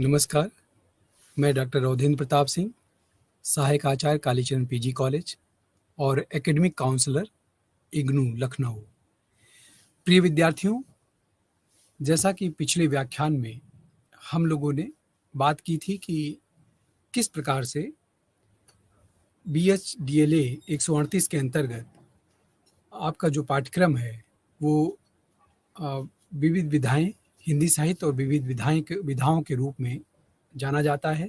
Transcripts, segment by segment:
नमस्कार, मैं डॉक्टर रौधेंद्र प्रताप सिंह, सहायक आचार्य कालीचरण पीजी कॉलेज और एकेडमिक काउंसलर, इग्नू, लखनऊ। प्रिय विद्यार्थियों, जैसा कि पिछले व्याख्यान में हम लोगों ने बात की थी कि किस प्रकार से BHDLA 138 के अंतर्गत आपका जो पाठ्यक्रम है वो विविध विधाएं, हिंदी साहित्य और विविध विधाओं के रूप में जाना जाता है।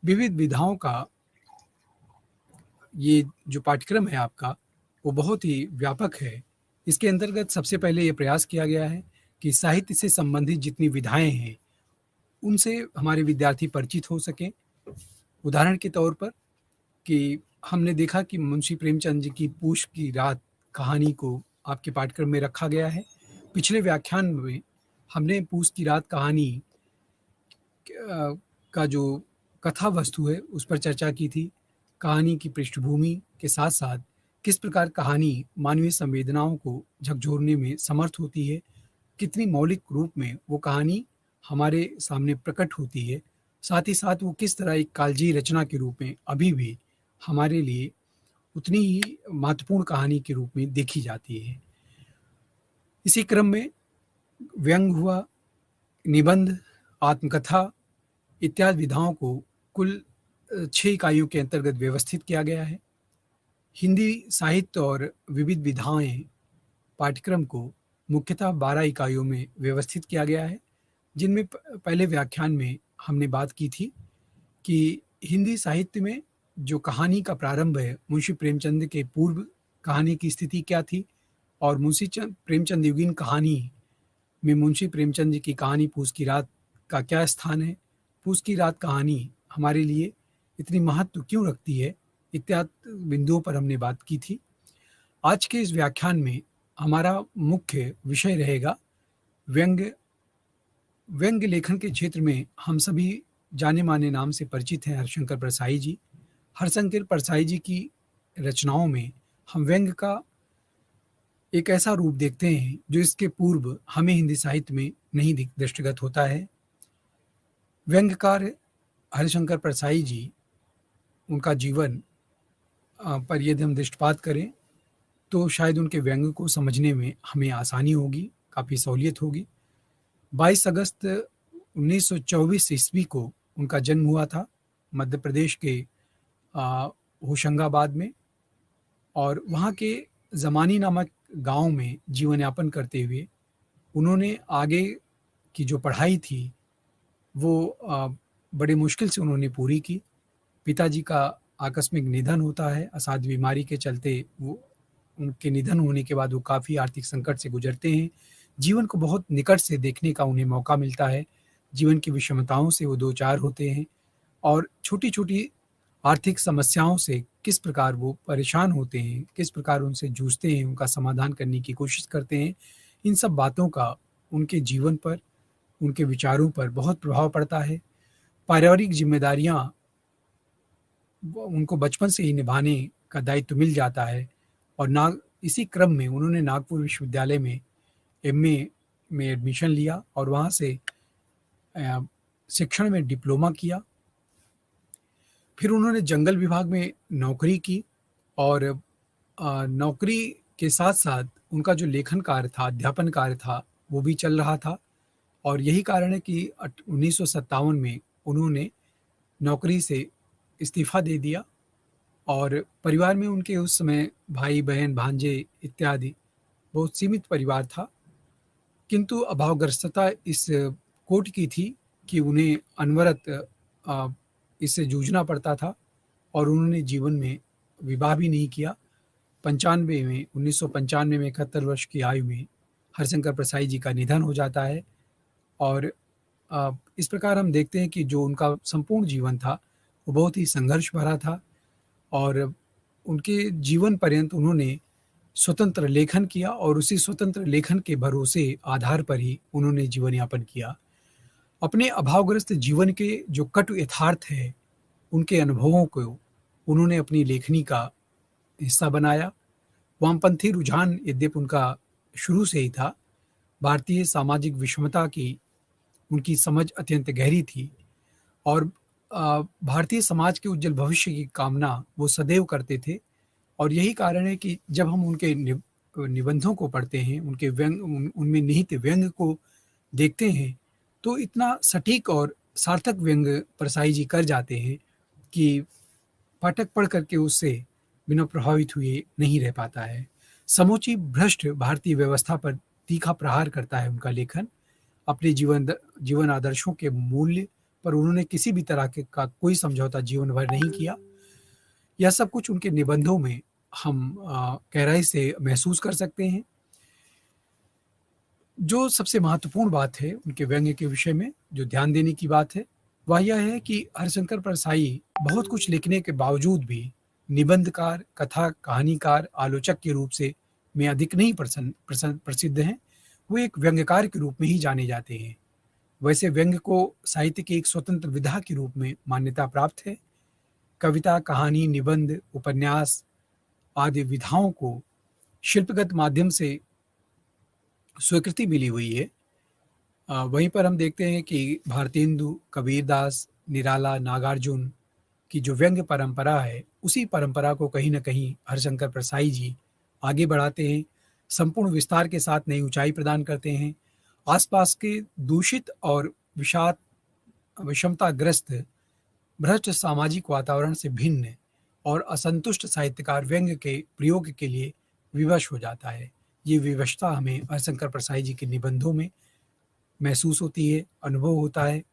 विविध विधाओं का ये जो पाठ्यक्रम है आपका वो बहुत ही व्यापक है। इसके अंतर्गत सबसे पहले ये प्रयास किया गया है कि साहित्य से संबंधित जितनी विधाएं हैं उनसे हमारे विद्यार्थी परिचित हो सकें। उदाहरण के तौर पर कि हमने देखा कि मुंशी प्रेमचंद जी की पूष की रात कहानी को आपके पाठ्यक्रम में रखा गया है। पिछले व्याख्यान में हमने पूष की रात कहानी का जो कथा वस्तु है उस पर चर्चा की थी। कहानी की पृष्ठभूमि के साथ साथ किस प्रकार कहानी मानवीय संवेदनाओं को झकझोरने में समर्थ होती है, कितनी मौलिक रूप में वो कहानी हमारे सामने प्रकट होती है, साथ ही साथ वो किस तरह एक कालजयी रचना के रूप में अभी भी हमारे लिए उतनी ही महत्वपूर्ण कहानी के रूप में देखी जाती है। इसी क्रम में व्यंग हुआ, निबंध, आत्मकथा इत्यादि विधाओं को कुल 6 इकाइयों के अंतर्गत व्यवस्थित किया गया है। हिंदी साहित्य और विविध विधाएं पाठ्यक्रम को मुख्यतः 12 इकाइयों में व्यवस्थित किया गया है, जिनमें पहले व्याख्यान में हमने बात की थी कि हिंदी साहित्य में जो कहानी का प्रारंभ है, मुंशी प्रेमचंद के पूर्व कहानी की स्थिति क्या थी और मुंशी प्रेमचंद युगीन कहानी में मुंशी प्रेमचंद जी की कहानी पूस की रात का क्या स्थान है, पूस की रात कहानी हमारे लिए इतनी महत्व क्यों रखती है, इत्यादि बिंदुओं पर हमने बात की थी। आज के इस व्याख्यान में हमारा मुख्य विषय रहेगा व्यंग्य। व्यंग्य लेखन के क्षेत्र में हम सभी जाने माने नाम से परिचित हैं हरिशंकर परसाई जी। हरिशंकर परसाई जी की रचनाओं में हम व्यंग्य का एक ऐसा रूप देखते हैं जो इसके पूर्व हमें हिंदी साहित्य में नहीं दृष्टिगत होता है। व्यंग्यकार हरिशंकर परसाई जी, उनका जीवन पर यदि हम दृष्टिपात करें तो शायद उनके व्यंग्य को समझने में हमें आसानी होगी, काफ़ी सहूलियत होगी। 22 अगस्त 1924 ईस्वी को उनका जन्म हुआ था मध्य प्रदेश के होशंगाबाद में, और वहाँ के ज़मानी नामक गांव में जीवन यापन करते हुए उन्होंने आगे की जो पढ़ाई थी वो बड़े मुश्किल से उन्होंने पूरी की। पिताजी का आकस्मिक निधन होता है, असाध्य बीमारी के चलते वो उनके निधन होने के बाद वो काफ़ी आर्थिक संकट से गुजरते हैं। जीवन को बहुत निकट से देखने का उन्हें मौका मिलता है। जीवन की विषमताओं से वो दो चार होते हैं और छोटी-छोटी आर्थिक समस्याओं से किस प्रकार वो परेशान होते हैं, किस प्रकार उनसे जूझते हैं, उनका समाधान करने की कोशिश करते हैं। इन सब बातों का उनके जीवन पर, उनके विचारों पर बहुत प्रभाव पड़ता है। पारिवारिक जिम्मेदारियाँ उनको बचपन से ही निभाने का दायित्व मिल जाता है और इसी क्रम में उन्होंने नागपुर विश्वविद्यालय में MA में एडमिशन लिया और वहाँ से शिक्षण में डिप्लोमा किया। फिर उन्होंने जंगल विभाग में नौकरी की और नौकरी के साथ साथ उनका जो लेखन कार्य था, अध्यापन कार्य था, वो भी चल रहा था। और यही कारण है कि 1957 में उन्होंने नौकरी से इस्तीफा दे दिया और परिवार में उनके उस समय भाई बहन भांजे इत्यादि बहुत सीमित परिवार था, किंतु अभावग्रस्तता इस कोट की थी कि उन्हें अनवरत इससे जूझना पड़ता था और उन्होंने जीवन में विवाह भी नहीं किया। 1995 में 71 वर्ष की आयु में हरिशंकर परसाई जी का निधन हो जाता है और इस प्रकार हम देखते हैं कि जो उनका संपूर्ण जीवन था वो बहुत ही संघर्ष भरा था और उनके जीवन पर्यंत उन्होंने स्वतंत्र लेखन किया और उसी स्वतंत्र लेखन के भरोसे आधार पर ही उन्होंने जीवन यापन किया। अपने अभावग्रस्त जीवन के जो कटु यथार्थ है, उनके अनुभवों को उन्होंने अपनी लेखनी का हिस्सा बनाया। वामपंथी रुझान यद्यपि उनका शुरू से ही था, भारतीय सामाजिक विषमता की उनकी समझ अत्यंत गहरी थी, और भारतीय समाज के उज्जवल भविष्य की कामना वो सदैव करते थे। और यही कारण है कि जब हम उनके निबंधों को पढ़ते हैं, उनके उनमें निहित व्यंग को देखते हैं, तो इतना सटीक और सार्थक व्यंग परसाई जी कर जाते हैं कि पाठक पढ़ करके उससे बिना प्रभावित हुए नहीं रह पाता है। समूची भ्रष्ट भारतीय व्यवस्था पर तीखा प्रहार करता है उनका लेखन। अपने जीवन आदर्शों के मूल्य पर उन्होंने किसी भी तरह का कोई समझौता जीवन भर नहीं किया। यह सब कुछ उनके निबंधों में हम गहराई से महसूस कर सकते हैं। जो सबसे महत्वपूर्ण बात है उनके व्यंग्य के विषय में, जो ध्यान देने की बात है, वह यह है कि हरिशंकर परसाई बहुत कुछ लिखने के बावजूद भी निबंधकार, कथा कहानीकार, आलोचक के रूप से में अधिक नहीं प्रसिद्ध हैं। वो एक व्यंग्यकार के रूप में ही जाने जाते हैं। वैसे व्यंग्य को साहित्य की एक स्वतंत्र विधा के रूप में मान्यता प्राप्त है। कविता, कहानी, निबंध, उपन्यास आदि विधाओं को शिल्पगत माध्यम से स्वीकृति मिली हुई है। वहीं पर हम देखते हैं कि भारतेंदु, कबीरदास, निराला, नागार्जुन की जो व्यंग्य परंपरा है, उसी परंपरा को कहीं न कहीं हरिशंकर परसाई जी आगे बढ़ाते हैं, संपूर्ण विस्तार के साथ नई ऊंचाई प्रदान करते हैं। आसपास के दूषित और विषमताग्रस्त भ्रष्ट सामाजिक वातावरण से भिन्न और असंतुष्ट साहित्यकार व्यंग्य के प्रयोग के लिए विवश हो जाता है। ये विवशता हमें हरिशंकर परसाई जी के निबंधों में महसूस होती है, अनुभव होता है।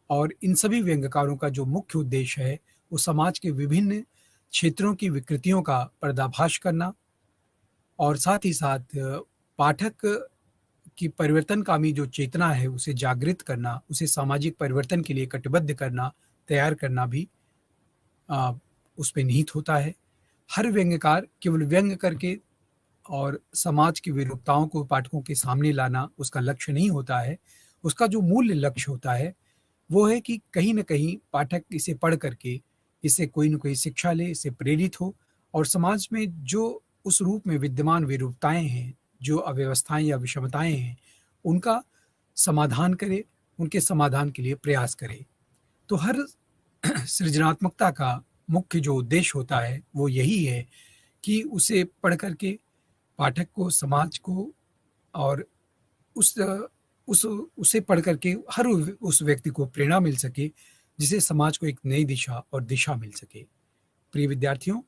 और इन सभी व्यंग्यकारों का जो मुख्य उद्देश्य है, वो समाज के विभिन्न क्षेत्रों की विकृतियों का पर्दाफाश करना और साथ ही साथ पाठक की परिवर्तनकामी जो चेतना है, उसे जागृत करना, उसे सामाजिक परिवर्तन के लिए कटिबद्ध करना, तैयार करना भी उस पे निहित होता है। हर व्यंग्यकार केवल व्यंग्य करके और समाज की विरूपताओं को पाठकों के सामने लाना उसका लक्ष्य नहीं होता है। उसका जो मूल्य लक्ष्य होता है, वो है कि कहीं न कहीं पाठक इसे पढ़ करके इससे कोई न कोई शिक्षा ले, इससे प्रेरित हो और समाज में जो उस रूप में विद्यमान विरूपताएँ हैं, जो अव्यवस्थाएँ या विषमताएँ हैं, उनका समाधान करे, उनके समाधान के लिए प्रयास करे। तो हर सृजनात्मकता का मुख्य जो उद्देश्य होता है, वो यही है कि उसे पढ़ कर के पाठक को, समाज को और उस उस उसे पढ़ कर के हर उस व्यक्ति को प्रेरणा मिल सके, जिससे समाज को एक नई दिशा और दिशा मिल सके। प्रिय विद्यार्थियों,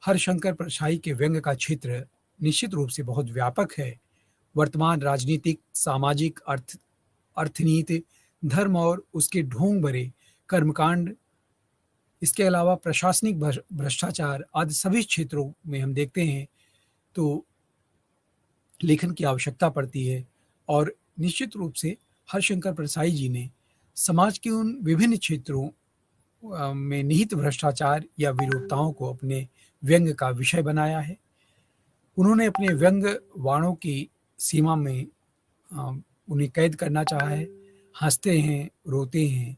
हरिशंकर परसाई के व्यंग्य का क्षेत्र निश्चित रूप से बहुत व्यापक है। वर्तमान राजनीतिक, सामाजिक, अर्थनीति, धर्म और उसके ढोंग भरे कर्मकांड, इसके अलावा प्रशासनिक भ्रष्टाचार आदि सभी क्षेत्रों में हम देखते हैं तो लेखन की आवश्यकता पड़ती है। और निश्चित रूप से हरिशंकर परसाई जी ने समाज के उन विभिन्न क्षेत्रों में निहित भ्रष्टाचार या विरूपताओं को अपने व्यंग्य का विषय बनाया है। उन्होंने अपने व्यंग्य वाणों की सीमा में उन्हें कैद करना चाहा है। हंसते हैं, रोते हैं,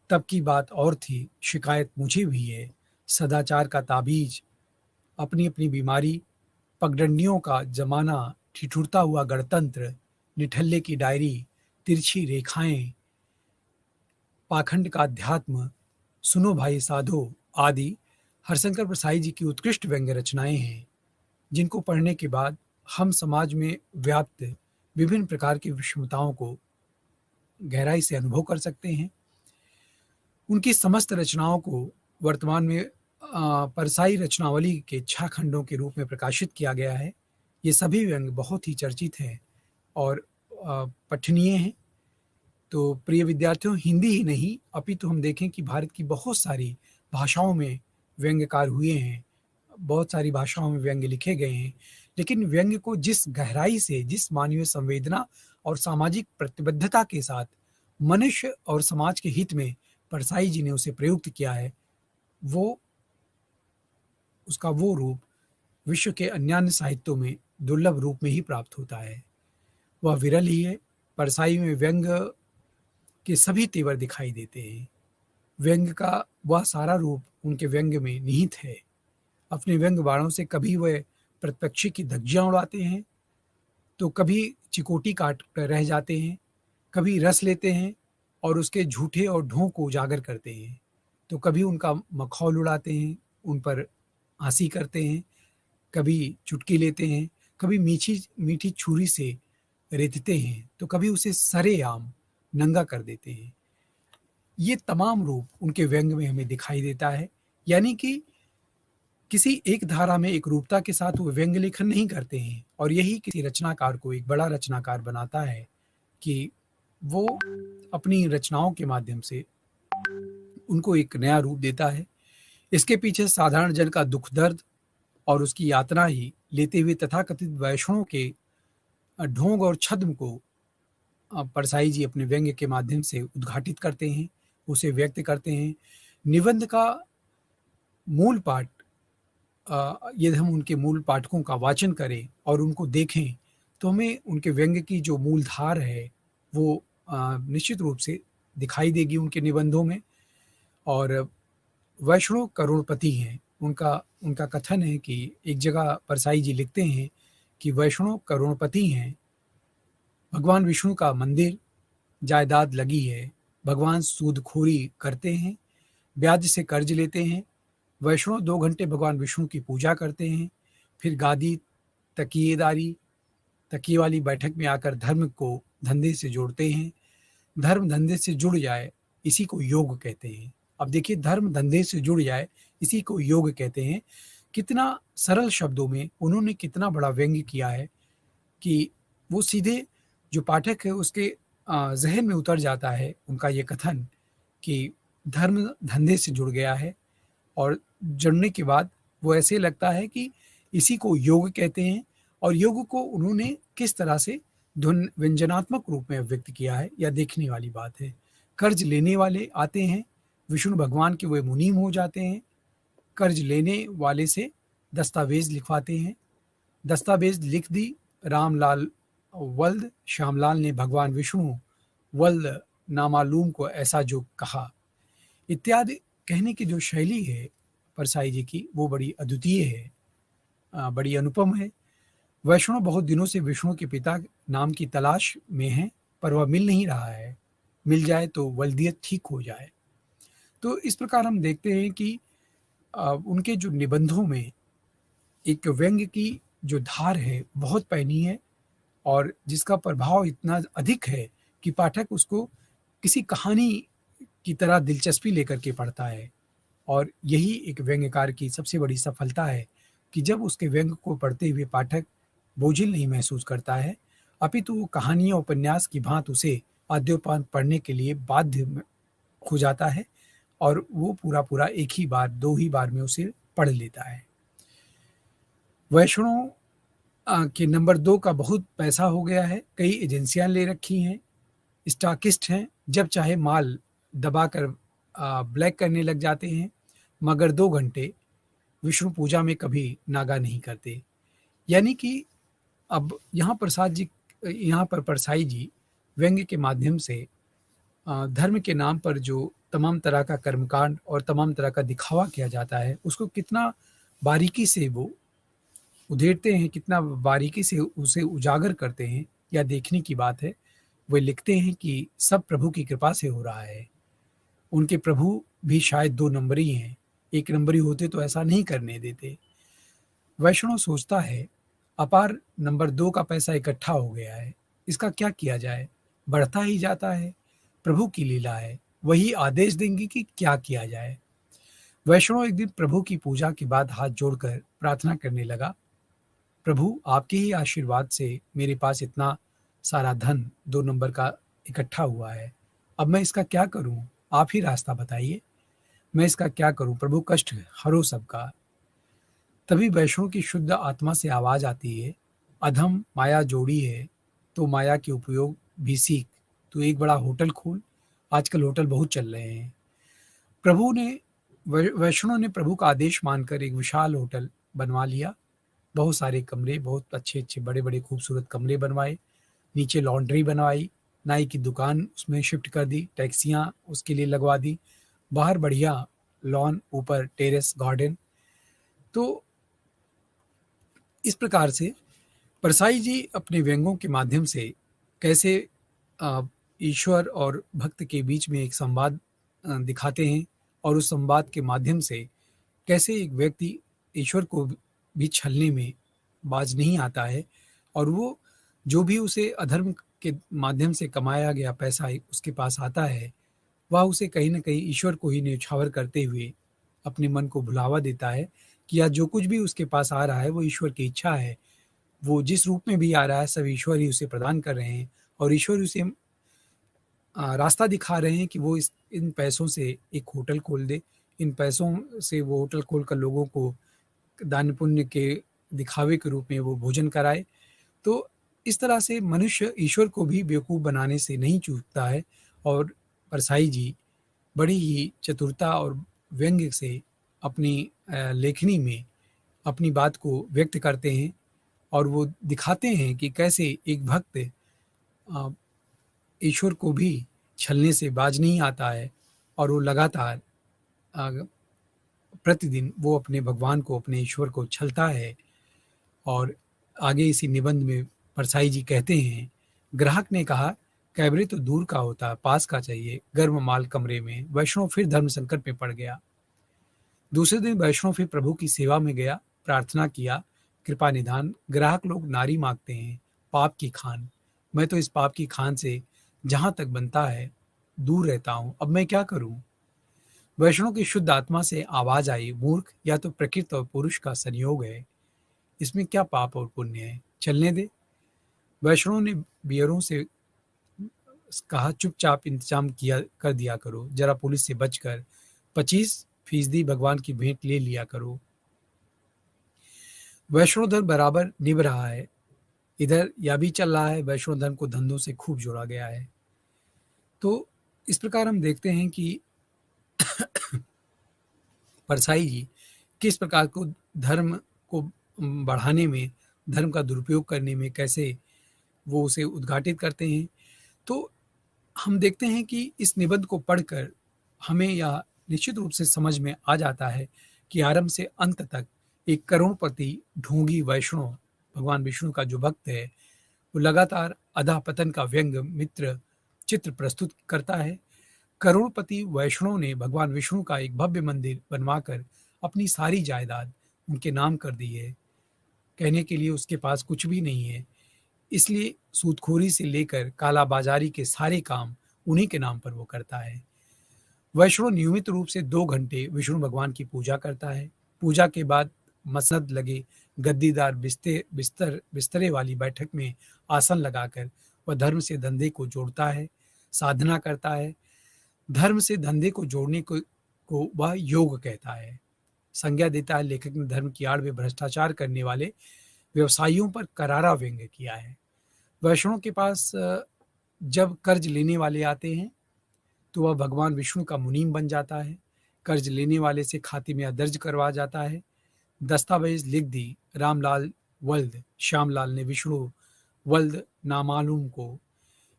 तब की बात और थी, शिकायत मुझे भी है, सदाचार का ताबीज, अपनी अपनी बीमारी, पगडंडियों का जमाना, ठिठुरता हुआ गणतंत्र, निठल्ले की डायरी, तिरछी रेखाएं, पाखंड का अध्यात्म, सुनो भाई साधो आदि हरिशंकर परसाई जी की उत्कृष्ट व्यंग्य रचनाएं हैं, जिनको पढ़ने के बाद हम समाज में व्याप्त विभिन्न प्रकार की विषमताओं को गहराई से अनुभव कर सकते हैं। उनकी समस्त रचनाओं को वर्तमान में परसाई रचनावली के 6 खंडों के रूप में प्रकाशित किया गया है। ये सभी व्यंग्य बहुत ही चर्चित हैं और पठनीय हैं। तो प्रिय विद्यार्थियों, हिंदी ही नहीं अपितु हम देखें कि भारत की बहुत सारी भाषाओं में व्यंग्यकार हुए हैं, बहुत सारी भाषाओं में व्यंग्य लिखे गए हैं। लेकिन व्यंग्य को जिस गहराई से, जिस मानवीय संवेदना और सामाजिक प्रतिबद्धता के साथ मनुष्य और समाज के हित में परसाई जी ने उसे प्रयुक्त किया है, वो उसका वो रूप विश्व के अन्यान्य साहित्यों में दुर्लभ रूप में ही प्राप्त होता है। वह विरल ही है। परसाई में व्यंग्य के सभी तेवर दिखाई देते हैं। व्यंग्य का वह सारा रूप उनके व्यंग्य में निहित है। अपने व्यंग्य बाणों से कभी वह प्रतिपक्षी की धज्जियां उड़ाते हैं, तो कभी चिकोटी काट कर रह जाते हैं, कभी रस लेते हैं और उसके झूठे और ढोंग को उजागर करते हैं। तो कभी उनका मखौल उड़ाते हैं, उन पर हँसी करते हैं, कभी चुटकी लेते हैं, कभी मीठी मीठी छुरी से रेतते हैं, तो कभी उसे सरेआम नंगा कर देते हैं। ये तमाम रूप उनके व्यंग में हमें दिखाई देता है। यानी कि किसी एक धारा में एक रूपता के साथ वो व्यंग्य लेखन नहीं करते हैं, और यही किसी रचनाकार को एक बड़ा रचनाकार बनाता है कि वो अपनी रचनाओं के माध्यम से उनको एक नया रूप देता है। इसके पीछे साधारण जन का दुख दर्द और उसकी यातना ही लेते हुए तथाकथित वैष्णव के ढोंग और छद्म को परसाई जी अपने व्यंग्य के माध्यम से उद्घाटित करते हैं, उसे व्यक्त करते हैं। निबंध का मूल पाठ, यदि हम उनके मूल पाठकों का वाचन करें और उनको देखें, तो हमें उनके व्यंग्य की जो मूलधार है वो निश्चित रूप से दिखाई देगी उनके निबंधों में। और वैष्णव करोड़पति हैं, उनका उनका कथन है कि एक जगह परसाई जी लिखते हैं कि वैष्णव करोड़पति हैं, भगवान विष्णु का मंदिर जायदाद लगी है, भगवान सूदखोरी करते हैं, ब्याज से कर्ज लेते हैं। वैष्णव 2 घंटे भगवान विष्णु की पूजा करते हैं, फिर गादी, तकिएदारी, तकिए वाली बैठक में आकर धर्म को धंधे से जोड़ते हैं। धर्म धंधे से जुड़ जाए, इसी को योग कहते हैं। अब देखिए, धर्म धंधे से जुड़ जाए, इसी को योग कहते हैं। कितना सरल शब्दों में उन्होंने कितना बड़ा व्यंग्य किया है कि वो सीधे जो पाठक है उसके ज़हन में उतर जाता है उनका ये कथन कि धर्म धंधे से जुड़ गया है, और जुड़ने के बाद वो ऐसे लगता है कि इसी को योग कहते हैं। और योग को उन्होंने किस तरह से ध्वन व्यंजनात्मक रूप में व्यक्त किया है, यह देखने वाली बात है। कर्ज लेने वाले आते हैं, विष्णु भगवान के वे मुनीम हो जाते हैं, कर्ज लेने वाले से दस्तावेज लिखवाते हैं। दस्तावेज लिख दी रामलाल वल्द श्यामलाल ने भगवान विष्णु वल्द नामालूम को ऐसा जो कहा, इत्यादि कहने की जो शैली है परसाई जी की, वो बड़ी अद्वितीय है, बड़ी अनुपम है। वैष्णव बहुत दिनों से विष्णु के पिता नाम की तलाश में हैं, पर वह मिल नहीं रहा है। मिल जाए तो वल्दियत ठीक हो जाए। तो इस प्रकार हम देखते हैं कि उनके जो निबंधों में एक व्यंग्य की जो धार है बहुत पैनी है, और जिसका प्रभाव इतना अधिक है कि पाठक उसको किसी कहानी की तरह दिलचस्पी लेकर के पढ़ता है। और यही एक व्यंग्यकार की सबसे बड़ी सफलता है कि जब उसके व्यंग्य को पढ़ते हुए पाठक बोझिल नहीं महसूस करता है, अपितु वो कहानी या उपन्यास की भांति उसे आद्योपांत पढ़ने के लिए बाध्य हो जाता है, और वो पूरा एक ही बार, 2 ही बार में उसे पढ़ लेता है। वैष्णव के नंबर 2 का बहुत पैसा हो गया है, कई एजेंसियां ले रखी हैं, स्टॉकिस्ट हैं, जब चाहे माल दबाकर ब्लैक करने लग जाते हैं, मगर 2 घंटे विष्णु पूजा में कभी नागा नहीं करते। यानी कि अब यहाँ पर परसाई जी व्यंग्य के माध्यम से धर्म के नाम पर जो तमाम तरह का कर्मकांड और तमाम तरह का दिखावा किया जाता है, उसको कितना बारीकी से वो उधेड़ते हैं, कितना बारीकी से उसे उजागर करते हैं, यह देखने की बात है। वे लिखते हैं कि सब प्रभु की कृपा से हो रहा है। उनके प्रभु भी शायद 2 नंबरी हैं, 1 नंबरी होते तो ऐसा नहीं करने देते। वैष्णव सोचता है, अपार नंबर 2 का पैसा इकट्ठा हो गया है, इसका क्या किया जाए? बढ़ता ही जाता है, प्रभु की लीला है, वही आदेश देंगे कि क्या किया जाए। वैष्णव एक दिन प्रभु की पूजा के बाद हाथ जोड़कर प्रार्थना करने लगा, प्रभु आपके ही आशीर्वाद से मेरे पास इतना सारा धन 2 नंबर का इकट्ठा हुआ है, अब मैं इसका क्या करूं? आप ही रास्ता बताइए, मैं इसका क्या करूं? प्रभु कष्ट हरो सबका। तभी वैष्णव की शुद्ध आत्मा से आवाज आती है, अधम माया जोड़ी है, तो माया के उपयोग भी सीख, तू एक बड़ा होटल खोल, आजकल होटल बहुत चल रहे हैं। प्रभु ने वैष्णव ने प्रभु का आदेश मानकर एक विशाल होटल बनवा लिया, बहुत सारे कमरे, बहुत अच्छे अच्छे बड़े बड़े खूबसूरत कमरे बनवाए, नीचे लॉन्ड्री बनवाई, नाई की दुकान उसमें शिफ्ट कर दी, टैक्सियां उसके लिए लगवा दी, बाहर बढ़िया लॉन, ऊपर टेरेस गार्डन। तो इस प्रकार से परसाई जी अपने व्यंगों के माध्यम से कैसे ईश्वर और भक्त के बीच में एक संवाद दिखाते हैं और उस संवाद के माध्यम से कैसे एक व्यक्ति ईश्वर को भी छलने में बाज नहीं आता है और वो जो भी उसे अधर्म के माध्यम से कमाया गया पैसा उसके पास आता है, वह उसे कहीं न कहीं ईश्वर को ही न्यौछावर करते हुए अपने मन को भुलावा देता है कि या जो कुछ भी उसके पास आ रहा है वो ईश्वर की इच्छा है। वो जिस रूप में भी आ रहा है सब ईश्वर ही उसे प्रदान कर रहे हैं और ईश्वर उसे रास्ता दिखा रहे हैं कि वो इस इन पैसों से एक होटल खोल दे। इन पैसों से वो होटल खोलकर लोगों को दान पुण्य के दिखावे के रूप में वो भोजन कराए। तो इस तरह से मनुष्य ईश्वर को भी बेवकूफ़ बनाने से नहीं चूकता है और परसाई जी बड़ी ही चतुरता और व्यंग्य से अपनी लेखनी में अपनी बात को व्यक्त करते हैं और वो दिखाते हैं कि कैसे एक भक्त अ, ईश्वर को भी छलने से बाज नहीं आता है और वो लगातार अ, प्रतिदिन वो अपने भगवान को, अपने ईश्वर को छलता है। और आगे इसी निबंध में परसाई जी कहते हैं, ग्राहक ने कहा, कैबरे तो दूर का होता, पास का चाहिए, गर्म माल कमरे में। वैष्णव फिर धर्म संकट में पड़ गया। दूसरे दिन वैष्णव फिर प्रभु की सेवा में गया, प्रार्थना किया, कृपा निधान, ग्राहक लोग नारी मांगते हैं, पाप की खान। मैं तो इस पाप की खान से जहां तक बनता है दूर रहता हूं, अब मैं क्या करूं? वैष्णव की शुद्ध आत्मा से आवाज आई, मूर्ख, या तो प्रकृति और पुरुष का संयोग है, इसमें क्या पाप और पुण्य है, चलने दे। वैष्णव ने बियरों से कहा, चुपचाप इंतजाम किया कर दिया करो, जरा पुलिस से बचकर 25% भगवान की भेंट ले लिया करो। वैष्णव धर्म बराबर निभ रहा है, इधर यह भी चल रहा है, वैष्णव धर्म को धंधों से खूब जोड़ा गया है। तो इस प्रकार हम देखते हैं कि परसाई जी किस प्रकार को धर्म को बढ़ाने में, धर्म का दुरुपयोग करने में कैसे वो उसे उद्घाटित करते हैं। तो हम देखते हैं कि इस निबंध को पढ़कर हमें यह निश्चित रूप से समझ में आ जाता है कि आरंभ से अंत तक एक करोड़पति ढोंगी वैष्णव भगवान विष्णु का जो भक्त है, वो लगातार अधःपतन का व्यंग मित्र चित्र प्रस्तुत करता है। करोड़पति वैष्णव ने भगवान विष्णु का एक भव्य मंदिर बनवाकर अपनी सारी जायदाद उनके नाम कर दी है। कहने के लिए उसके पास कुछ भी नहीं है, इसलिए सूदखोरी से लेकर कालाबाजारी के सारे काम उन्हीं के नाम पर वो करता है। वैष्णव नियमित रूप से 2 घंटे विष्णु भगवान की पूजा करता है। पूजा के बाद मसनद लगे गद्दीदार बिस्तरे वाली बैठक में आसन लगाकर वह धर्म से धंधे को जोड़ता है, साधना करता है। धर्म से धंधे को जोड़ने को वह योग कहता है। संज्ञा देता है, लेखक ने धर्म की आड़ में भ्रष्टाचार करने वाले व्यवसायियों पर करारा व्यंग्य किया है। वैष्णव के पास जब कर्ज लेने वाले आते हैं तो वह भगवान विष्णु का मुनीम बन जाता है। कर्ज लेने वाले से खाते में दर्ज करवा जाता है। दस्तावेज लिख दी, रामलाल वल्द श्यामलाल ने विष्णु वल्द नामालूम को।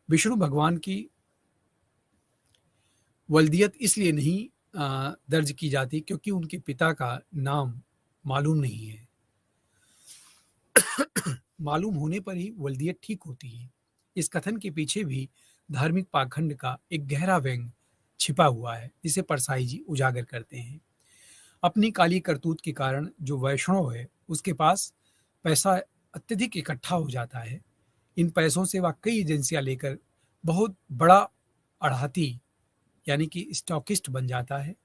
विष्णु भगवान की वल्दियत इसलिए नहीं दर्ज की जाती क्योंकि उनके पिता का नाम मालूम नहीं है। मालूम होने पर ही वल्दियत ठीक होती है। इस कथन के पीछे भी धार्मिक पाखंड का एक गहरा व्यंग छिपा हुआ है, जिसे परसाई जी उजागर करते हैं। अपनी काली करतूत के कारण जो वैष्णव है उसके पास पैसा अत्यधिक इकट्ठा हो जाता है। इन पैसों से वह कई एजेंसियां लेकर बहुत बड़ा अड़ाती यानी कि स्टॉकिस्ट बन जाता है।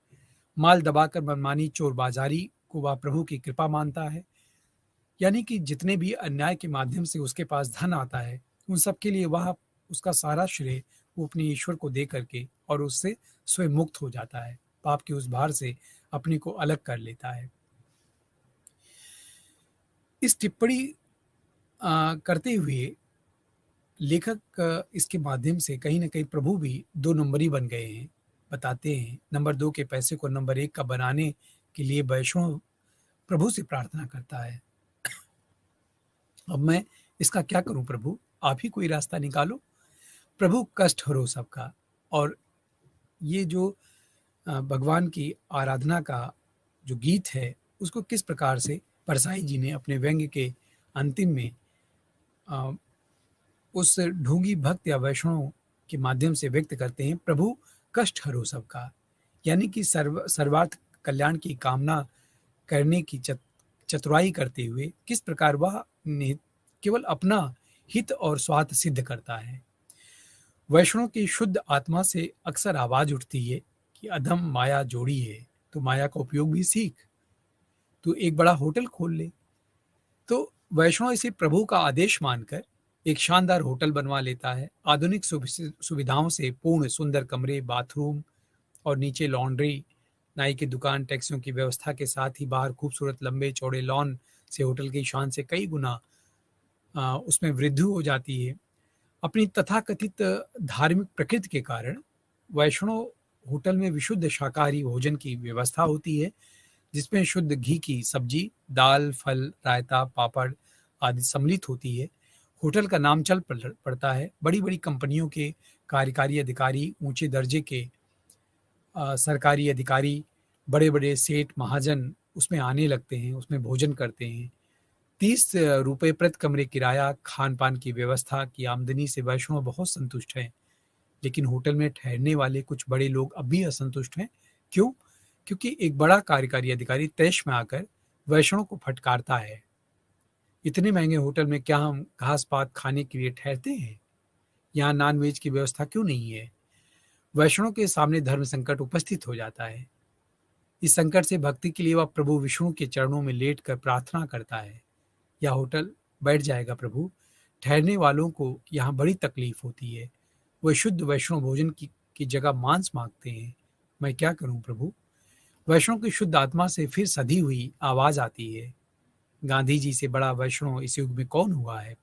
माल दबाकर मनमानी चोर बाजारी को वह प्रभु की कृपा मानता है। यानी कि जितने भी अन्याय के माध्यम से उसके पास धन आता है उन सब के लिए वह उसका सारा श्रेय वो अपने ईश्वर को दे करके और उससे स्वयं मुक्त हो जाता है, पाप के उस भार से अपने को अलग कर लेता है। इस टिप्पणी करते हुए लेखक इसके माध्यम से कहीं ना कहीं प्रभु भी 2 नंबरी बन गए हैं। बताते हैं नंबर 2 के पैसे को नंबर 1 का बनाने के लिए वैष्णव प्रभु से प्रार्थना करता है, अब मैं इसका क्या करूं प्रभु, आप ही कोई रास्ता निकालो। प्रभु कष्ट हरो सबका। और ये जो भगवान की आराधना का जो गीत है उसको किस प्रकार से परसाई जी ने अपने व्यंग्य के अंतिम में उस ढोंगी भक्त या वैष्णव के माध्यम से व्यक्त करते हैं, प्रभु कष्ट हरो सबका। यानी कि सर्वार्थ कल्याण की कामना करने की चतुराई करते हुए किस प्रकार वह केवल अपना हित और स्वार्थ सिद्ध करता है। वैष्णव की शुद्ध आत्मा से अक्सर आवाज उठती है कि अधम माया जोड़ी है, तो माया का उपयोग भी सीख, तू एक बड़ा होटल खोल ले। तो वैष्णव इसे प्रभु का आदेश मानकर एक शानदार होटल बनवा लेता है। आधुनिक सुविधाओं से पूर्ण सुंदर कमरे, बाथरूम और नीचे लॉन्ड्री, नाई की दुकान, टैक्सियों की व्यवस्था के साथ ही बाहर खूबसूरत लंबे चौड़े लॉन से होटल की शान से कई गुना उसमें वृद्धि हो जाती है। अपनी तथाकथित धार्मिक प्रकृति के कारण वैष्णव होटल में विशुद्ध शाकाहारी भोजन की व्यवस्था होती है, जिसमें शुद्ध घी की सब्जी, दाल, फल, रायता, पापड़ आदि सम्मिलित होती है। होटल का नाम चल पड़ता है। बड़ी-बड़ी कंपनियों के कार्यकारी अधिकारी, ऊंचे दर्जे के सरकारी अधिकारी, बड़े-बड़े सेठ, महाजन उसमें आने लगते हैं, उसमें भोजन करते हैं। 30 रुपए प्रति कमरे किराया, खान-पान की व्यवस्था की आमदनी से वैष्णव बहुत संतुष्ट हैं। लेकिन होटल में ठहरने वाले कुछ बड़े लोग अब भी असंतुष्ट हैं। क्यों? क्योंकि एक बड़ा कार्यकारी अधिकारी तैश में आकर वैष्णव को फटकारता है, इतने महंगे होटल में क्या हम घास-पात खाने के लिए ठहरते हैं? यहाँ नॉन-वेज की व्यवस्था क्यों नहीं है? वैष्णव के सामने धर्म संकट उपस्थित हो जाता है। इस संकट से भक्ति के लिए वह प्रभु विष्णु के चरणों में लेटकर प्रार्थना करता है, यह होटल बैठ जाएगा प्रभु, ठहरने वालों को यहाँ बड़ी तकलीफ होती है। वह शुद्ध वैष्णव भोजन की जगह मांस मांगते हैं। मैं क्या करूं प्रभु? वैष्णव की शुद्ध आत्मा से फिर सधी हुई आवाज आती है, गांधी जी से बड़ा वैष्णव इस युग में कौन हुआ है?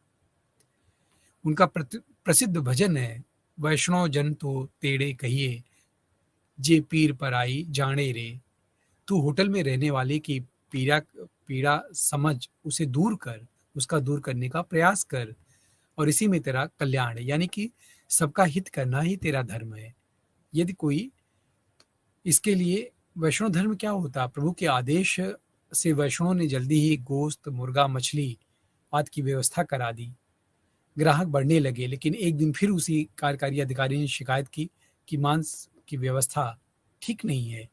उनका प्रसिद्ध भजन है, वैष्णव जन तो तेड़े कहिए, जे पीर पर आई जाने रे। तू होटल में रहने वाले की पीड़ा पीड़ा समझ, उसे दूर कर, उसका दूर करने का प्रयास कर, और इसी में तेरा कल्याण है। यानी कि सबका हित करना ही तेरा धर्म है। यदि कोई इसके लिए वैष्णव धर्म क्या होता? प्रभु के आदेश से वैष्णव ने जल्दी ही गोश्त, मुर्गा, मछली आदि की व्यवस्था करा दी। ग्राहक बढ़ने लगे, लेकिन एक दिन फिर उसी कार्यकारी अधिकारी ने शिकायत की कि मांस की व्यवस्था ठीक नहीं है,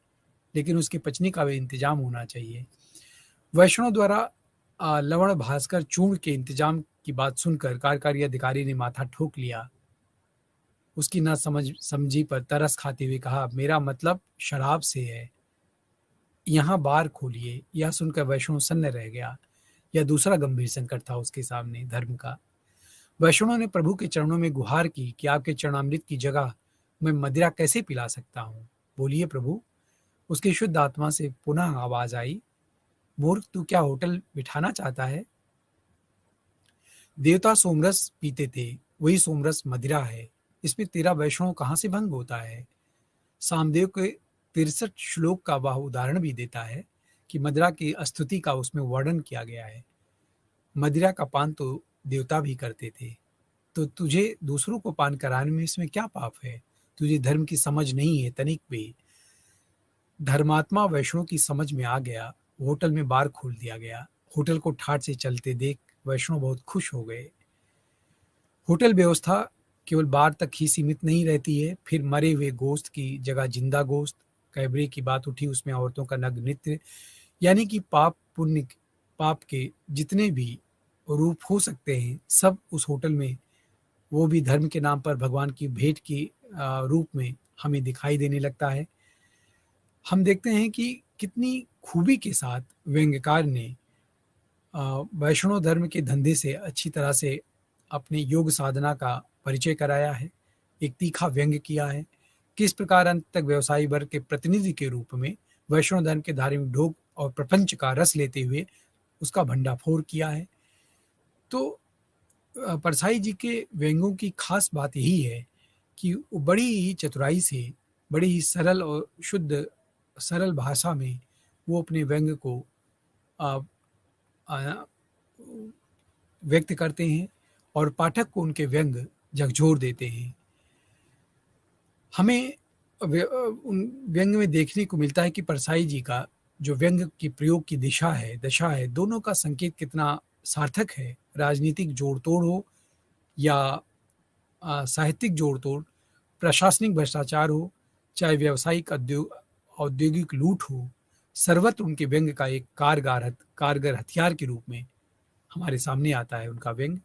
लेकिन उसके पचने का भी इंतजाम होना चाहिए। वैष्णव द्वारा लवण भास्कर चूर्ण के इंतजाम की बात सुनकर कार्यकारी अधिकारी ने माथा ठोक लिया। उसकी ना समझी पर तरस खाते हुए कहा, मेरा मतलब शराब से है, यहाँ बार खोलिए। यह सुनकर वैष्णव सन्न रह गया। यह दूसरा गंभीर संकट था उसके सामने, धर्म का। वैष्णव ने प्रभु के चरणों में गुहार की कि आपके चरणामृत की जगह मैं मदिरा कैसे पिला सकता हूँ? बोलिए प्रभु। उसकी शुद्ध आत्मा से पुनः आवाज आई, मूर्ख, तू क्या होटल बिठाना चाहता है? देवता सोमरस पीते थे, वही सोमरस मदिरा है। इसमें तेरा वैष्णव कहाँ से भंग होता है? सामदेव के 63 श्लोक का वह उदाहरण भी देता है कि मदिरा की स्तुति का उसमें वर्णन किया गया है। मदिरा का पान तो देवता भी करते थे, तो तुझे दूसरों को पान कराने में इसमें क्या पाप है? तुझे धर्म की समझ नहीं है तनिक भी। धर्मात्मा वैष्णव की समझ में आ गया। होटल में बार खोल दिया गया। होटल को ठाट से चलते देख वैष्णव बहुत खुश हो गए। होटल व्यवस्था केवल बार तक ही सीमित नहीं रहती है। फिर मरे हुए गोश्त की जगह जिंदा गोश्त, कैबरे की बात उठी, उसमें औरतों का नग्न नृत्य, यानी कि पाप के जितने भी रूप हो सकते हैं सब उस होटल में, वो भी धर्म के नाम पर भगवान की भेंट की रूप में हमें दिखाई देने लगता है। हम देखते हैं कि कितनी खूबी के साथ व्यंग्यकार ने वैष्णव धर्म के धंधे से अच्छी तरह से अपने योग साधना का परिचय कराया है, एक तीखा व्यंग्य किया है। किस प्रकार अंत तक व्यवसायी वर्ग के प्रतिनिधि के रूप में वैष्णव धर्म के धार्मिक ढोंग और प्रपंच का रस लेते हुए उसका भंडाफोड़ किया है। तो परसाई जी के व्यंग्यों की खास बात यही है कि वो बड़ी ही चतुराई से, बड़ी ही सरल और शुद्ध सरल भाषा में वो अपने व्यंग्य को आ, आ, व्यक्त करते हैं और पाठक को उनके व्यंग्य झकझोर देते हैं। हमें उन व्यंग्य में देखने को मिलता है कि परसाई जी का जो व्यंग्य की प्रयोग की दशा है, दोनों का संकेत कितना सार्थक है। राजनीतिक जोड़ तोड़ हो या साहित्यिक जोड़ तोड़, प्रशासनिक भ्रष्टाचार हो, चाहे व्यावसायिक औद्योगिक लूट हो, सर्वत्र उनके व्यंग का एक कारगर हथियार के रूप में हमारे सामने आता है उनका व्यंग।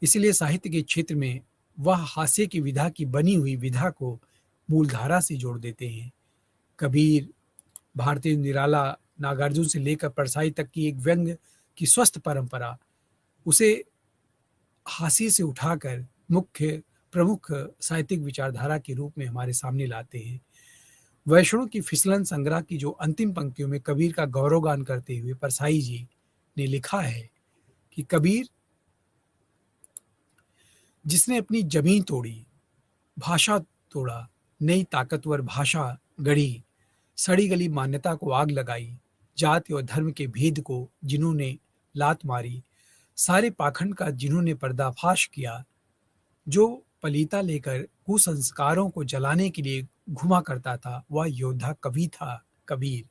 इसीलिए साहित्य के क्षेत्र में वह हास्य की विधा की बनी हुई विधा को मूलधारा से जोड़ देते हैं। कबीर, भारतेंदु निराला, नागार्जुन से लेकर परसाई तक की एक व्यंग की स्वस्थ परंपरा उसे हास्य से उठाकर मुख्य प्रमुख साहित्यिक विचारधारा के रूप में हमारे सामने लाते हैं। वैष्णव की फिसलन संग्रह की जो अंतिम पंक्तियों में कबीर का गौरवगान करते हुए परसाई जी ने लिखा है कि कबीर जिसने अपनी जमीन तोड़ी, भाषा तोड़ा, नई ताकतवर भाषा गढ़ी, सड़ी गली मान्यता को आग लगाई, जाति और धर्म के भेद को जिन्होंने लात मारी, सारे पाखंड का जिन्होंने पर्दाफाश किया, जो पलीता लेकर कुसंस्कारों को जलाने के लिए घुमा करता था, वह योद्धा कवि था कबीर।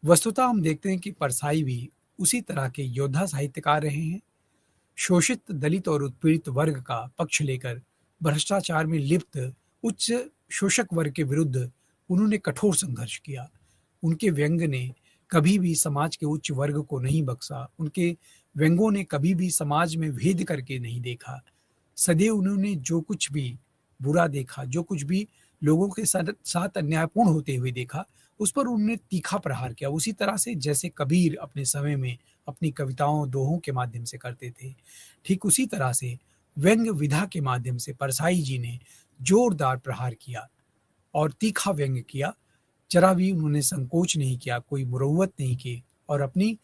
वस्तुतः हम देखते हैं कि परसाई भी उसी तरह के योद्धा साहित्यकार रहे हैं। शोषित, दलित और उत्पीड़ित वर्ग का पक्ष लेकर भ्रष्टाचार में लिप्त उच्च शोषक वर्ग के विरुद्ध उन्होंने कठोर संघर्ष किया। उनके व्यंग ने कभी भी समाज के उच्च वर्ग को नहीं बख्शा। उनके व्यंगों ने कभी भी समाज में भेद करके नहीं देखा। सदैव उन्होंने जो कुछ भी बुरा देखा, जो कुछ भी लोगों के साथ अन्यायपूर्ण होते हुए देखा, उस पर उन्होंने तीखा प्रहार किया। उसी तरह से जैसे कबीर अपने समय में अपनी कविताओं, दोहों के माध्यम से करते थे, ठीक उसी तरह से व्यंग विधा के माध्यम से परसाई जी ने जोरदार प्रहार किया और तीखा व्यंग किया। जरा भी उन्होंने संकोच नहीं किया, कोई मुरव्वत नहीं की और अपनी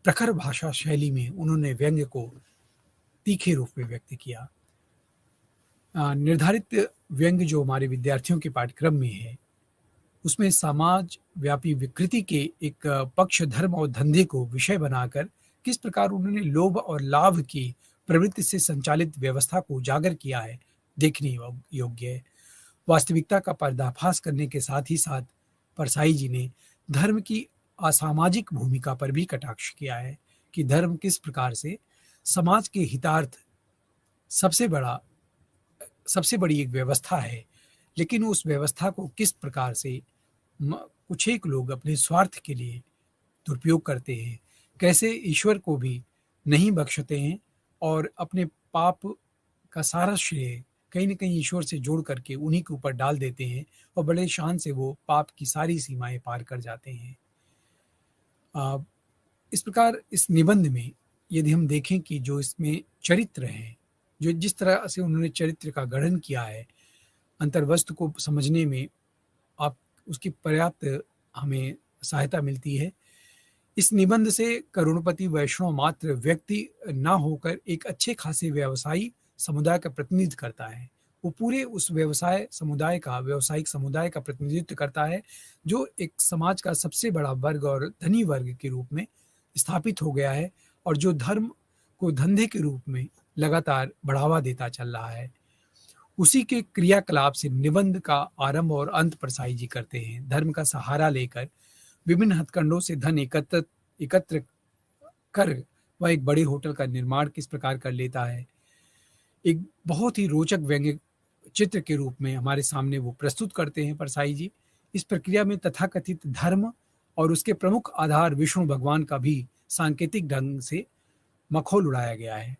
प्रखर भाषा शैली में उन्होंने व्यंग को तीखे रूप में व्यक्त किया। निर्धारित व्यंग जो हमारे विद्यार्थियों के पाठ्यक्रम में है, उसमें समाज व्यापी विकृति के एक पक्ष, धर्म और धंधे को विषय बनाकर किस प्रकार उन्होंने लोभ और लाभ की प्रवृत्ति से संचालित व्यवस्था को उजागर किया है, देखने योग्य है। वास्तविकता का पर्दाफाश करने के साथ ही साथ परसाई जी ने धर्म की असामाजिक भूमिका पर भी कटाक्ष किया है कि धर्म किस प्रकार से समाज के हितार्थ सबसे बड़ी एक व्यवस्था है, लेकिन उस व्यवस्था को किस प्रकार से कुछ एक लोग अपने स्वार्थ के लिए दुरुपयोग करते हैं, कैसे ईश्वर को भी नहीं बख्शते हैं और अपने पाप का सारा श्रेय कहीं न कहीं ईश्वर से जोड़ करके उन्हीं के ऊपर डाल देते हैं और बड़े शान से वो पाप की सारी सीमाएं पार कर जाते हैं। इस प्रकार इस निबंध में यदि हम देखें कि जो इसमें चरित्र हैं, जो जिस तरह से उन्होंने चरित्र का गठन किया है, अंतर्वस्तु को समझने में आप उसकी पर्याप्त हमें सहायता मिलती है। इस निबंध से करुणपति वैष्णव मात्र व्यक्ति ना होकर एक अच्छे खासे व्यवसायी समुदाय का प्रतिनिधित्व करता है। वो पूरे उस व्यावसायिक समुदाय का प्रतिनिधित्व करता है, जो एक समाज का सबसे बड़ा वर्ग और धनी वर्ग के रूप में स्थापित हो गया है और जो धर्म को धंधे के रूप में लगातार बढ़ावा देता चल रहा है। उसी के क्रियाकलाप से निबंध का आरंभ और अंत परसाई जी करते हैं। धर्म का सहारा लेकर विभिन्न हथकंडों से धन एकत्र कर वह एक बड़े होटल का निर्माण किस प्रकार कर लेता है, एक बहुत ही रोचक व्यंग्य चित्र के रूप में हमारे सामने वो प्रस्तुत करते हैं परसाई जी। इस प्रक्रिया में तथाकथित धर्म और उसके प्रमुख आधार विष्णु भगवान का भी सांकेतिक ढंग से मखौल उड़ाया गया है।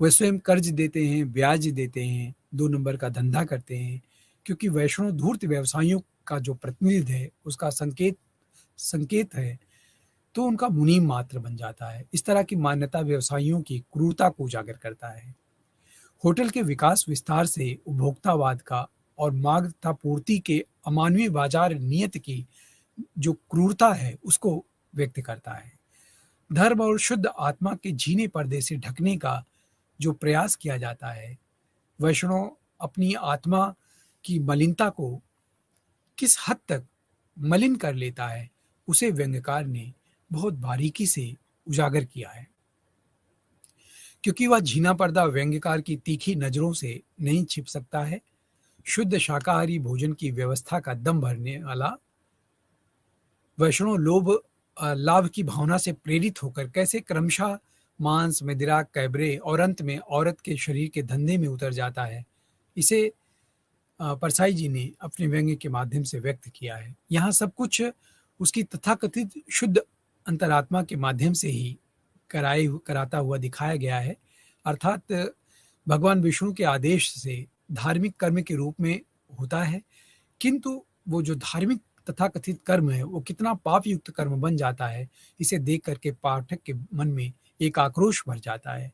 वह स्वयं कर्ज देते हैं, ब्याज देते हैं, 2 नंबर का धंधा करते हैं, क्योंकि वैष्णव धूर्त व्यवसायियों का जो प्रतिनिधि है, उसका संकेत है, तो उनका मुनीम मात्र बन जाता है। इस तरह की मान्यता व्यवसायियों की क्रूरता को उजागर करता है। होटल के विकास विस्तार से उपभोक्तावाद का और मांग तथा पूर्ति के अमानवीय बाजार नियत की जो क्रूरता है, उसको व्यक्त करता है। धर्म और शुद्ध आत्मा के झीने पर्दे से ढकने का जो प्रयास किया जाता है, वैष्णव अपनी आत्मा की मलिनता को किस हद तक मलिन कर लेता है, उसे व्यंग्यकार ने बहुत बारीकी से उजागर किया है। क्योंकि वह झीना पर्दा व्यंग्यकार की तीखी नजरों से नहीं छिप सकता है। शुद्ध शाकाहारी भोजन की व्यवस्था का दम भरने वाला वैष्णव लाभ की भावना से प्रेरित होकर कैसे क्रमशः मांस, मदिरा, कैबरे और अंत में औरत के शरीर के धंधे में उतर जाता है, इसे परसाई जी ने अपने व्यंग्य के माध्यम से व्यक्त किया है। यहाँ सब कुछ उसकी तथाकथित शुद्ध अंतरात्मा के माध्यम से ही कराता हुआ दिखाया गया है। अर्थात भगवान विष्णु के आदेश से धार्मिक कर्म के रूप में होता है, किंतु वो जो धार्मिक तथाकथित कर्म है, वो कितना पाप युक्त कर्म बन जाता है, इसे देख कर के पाठक के मन में एक आक्रोश भर जाता है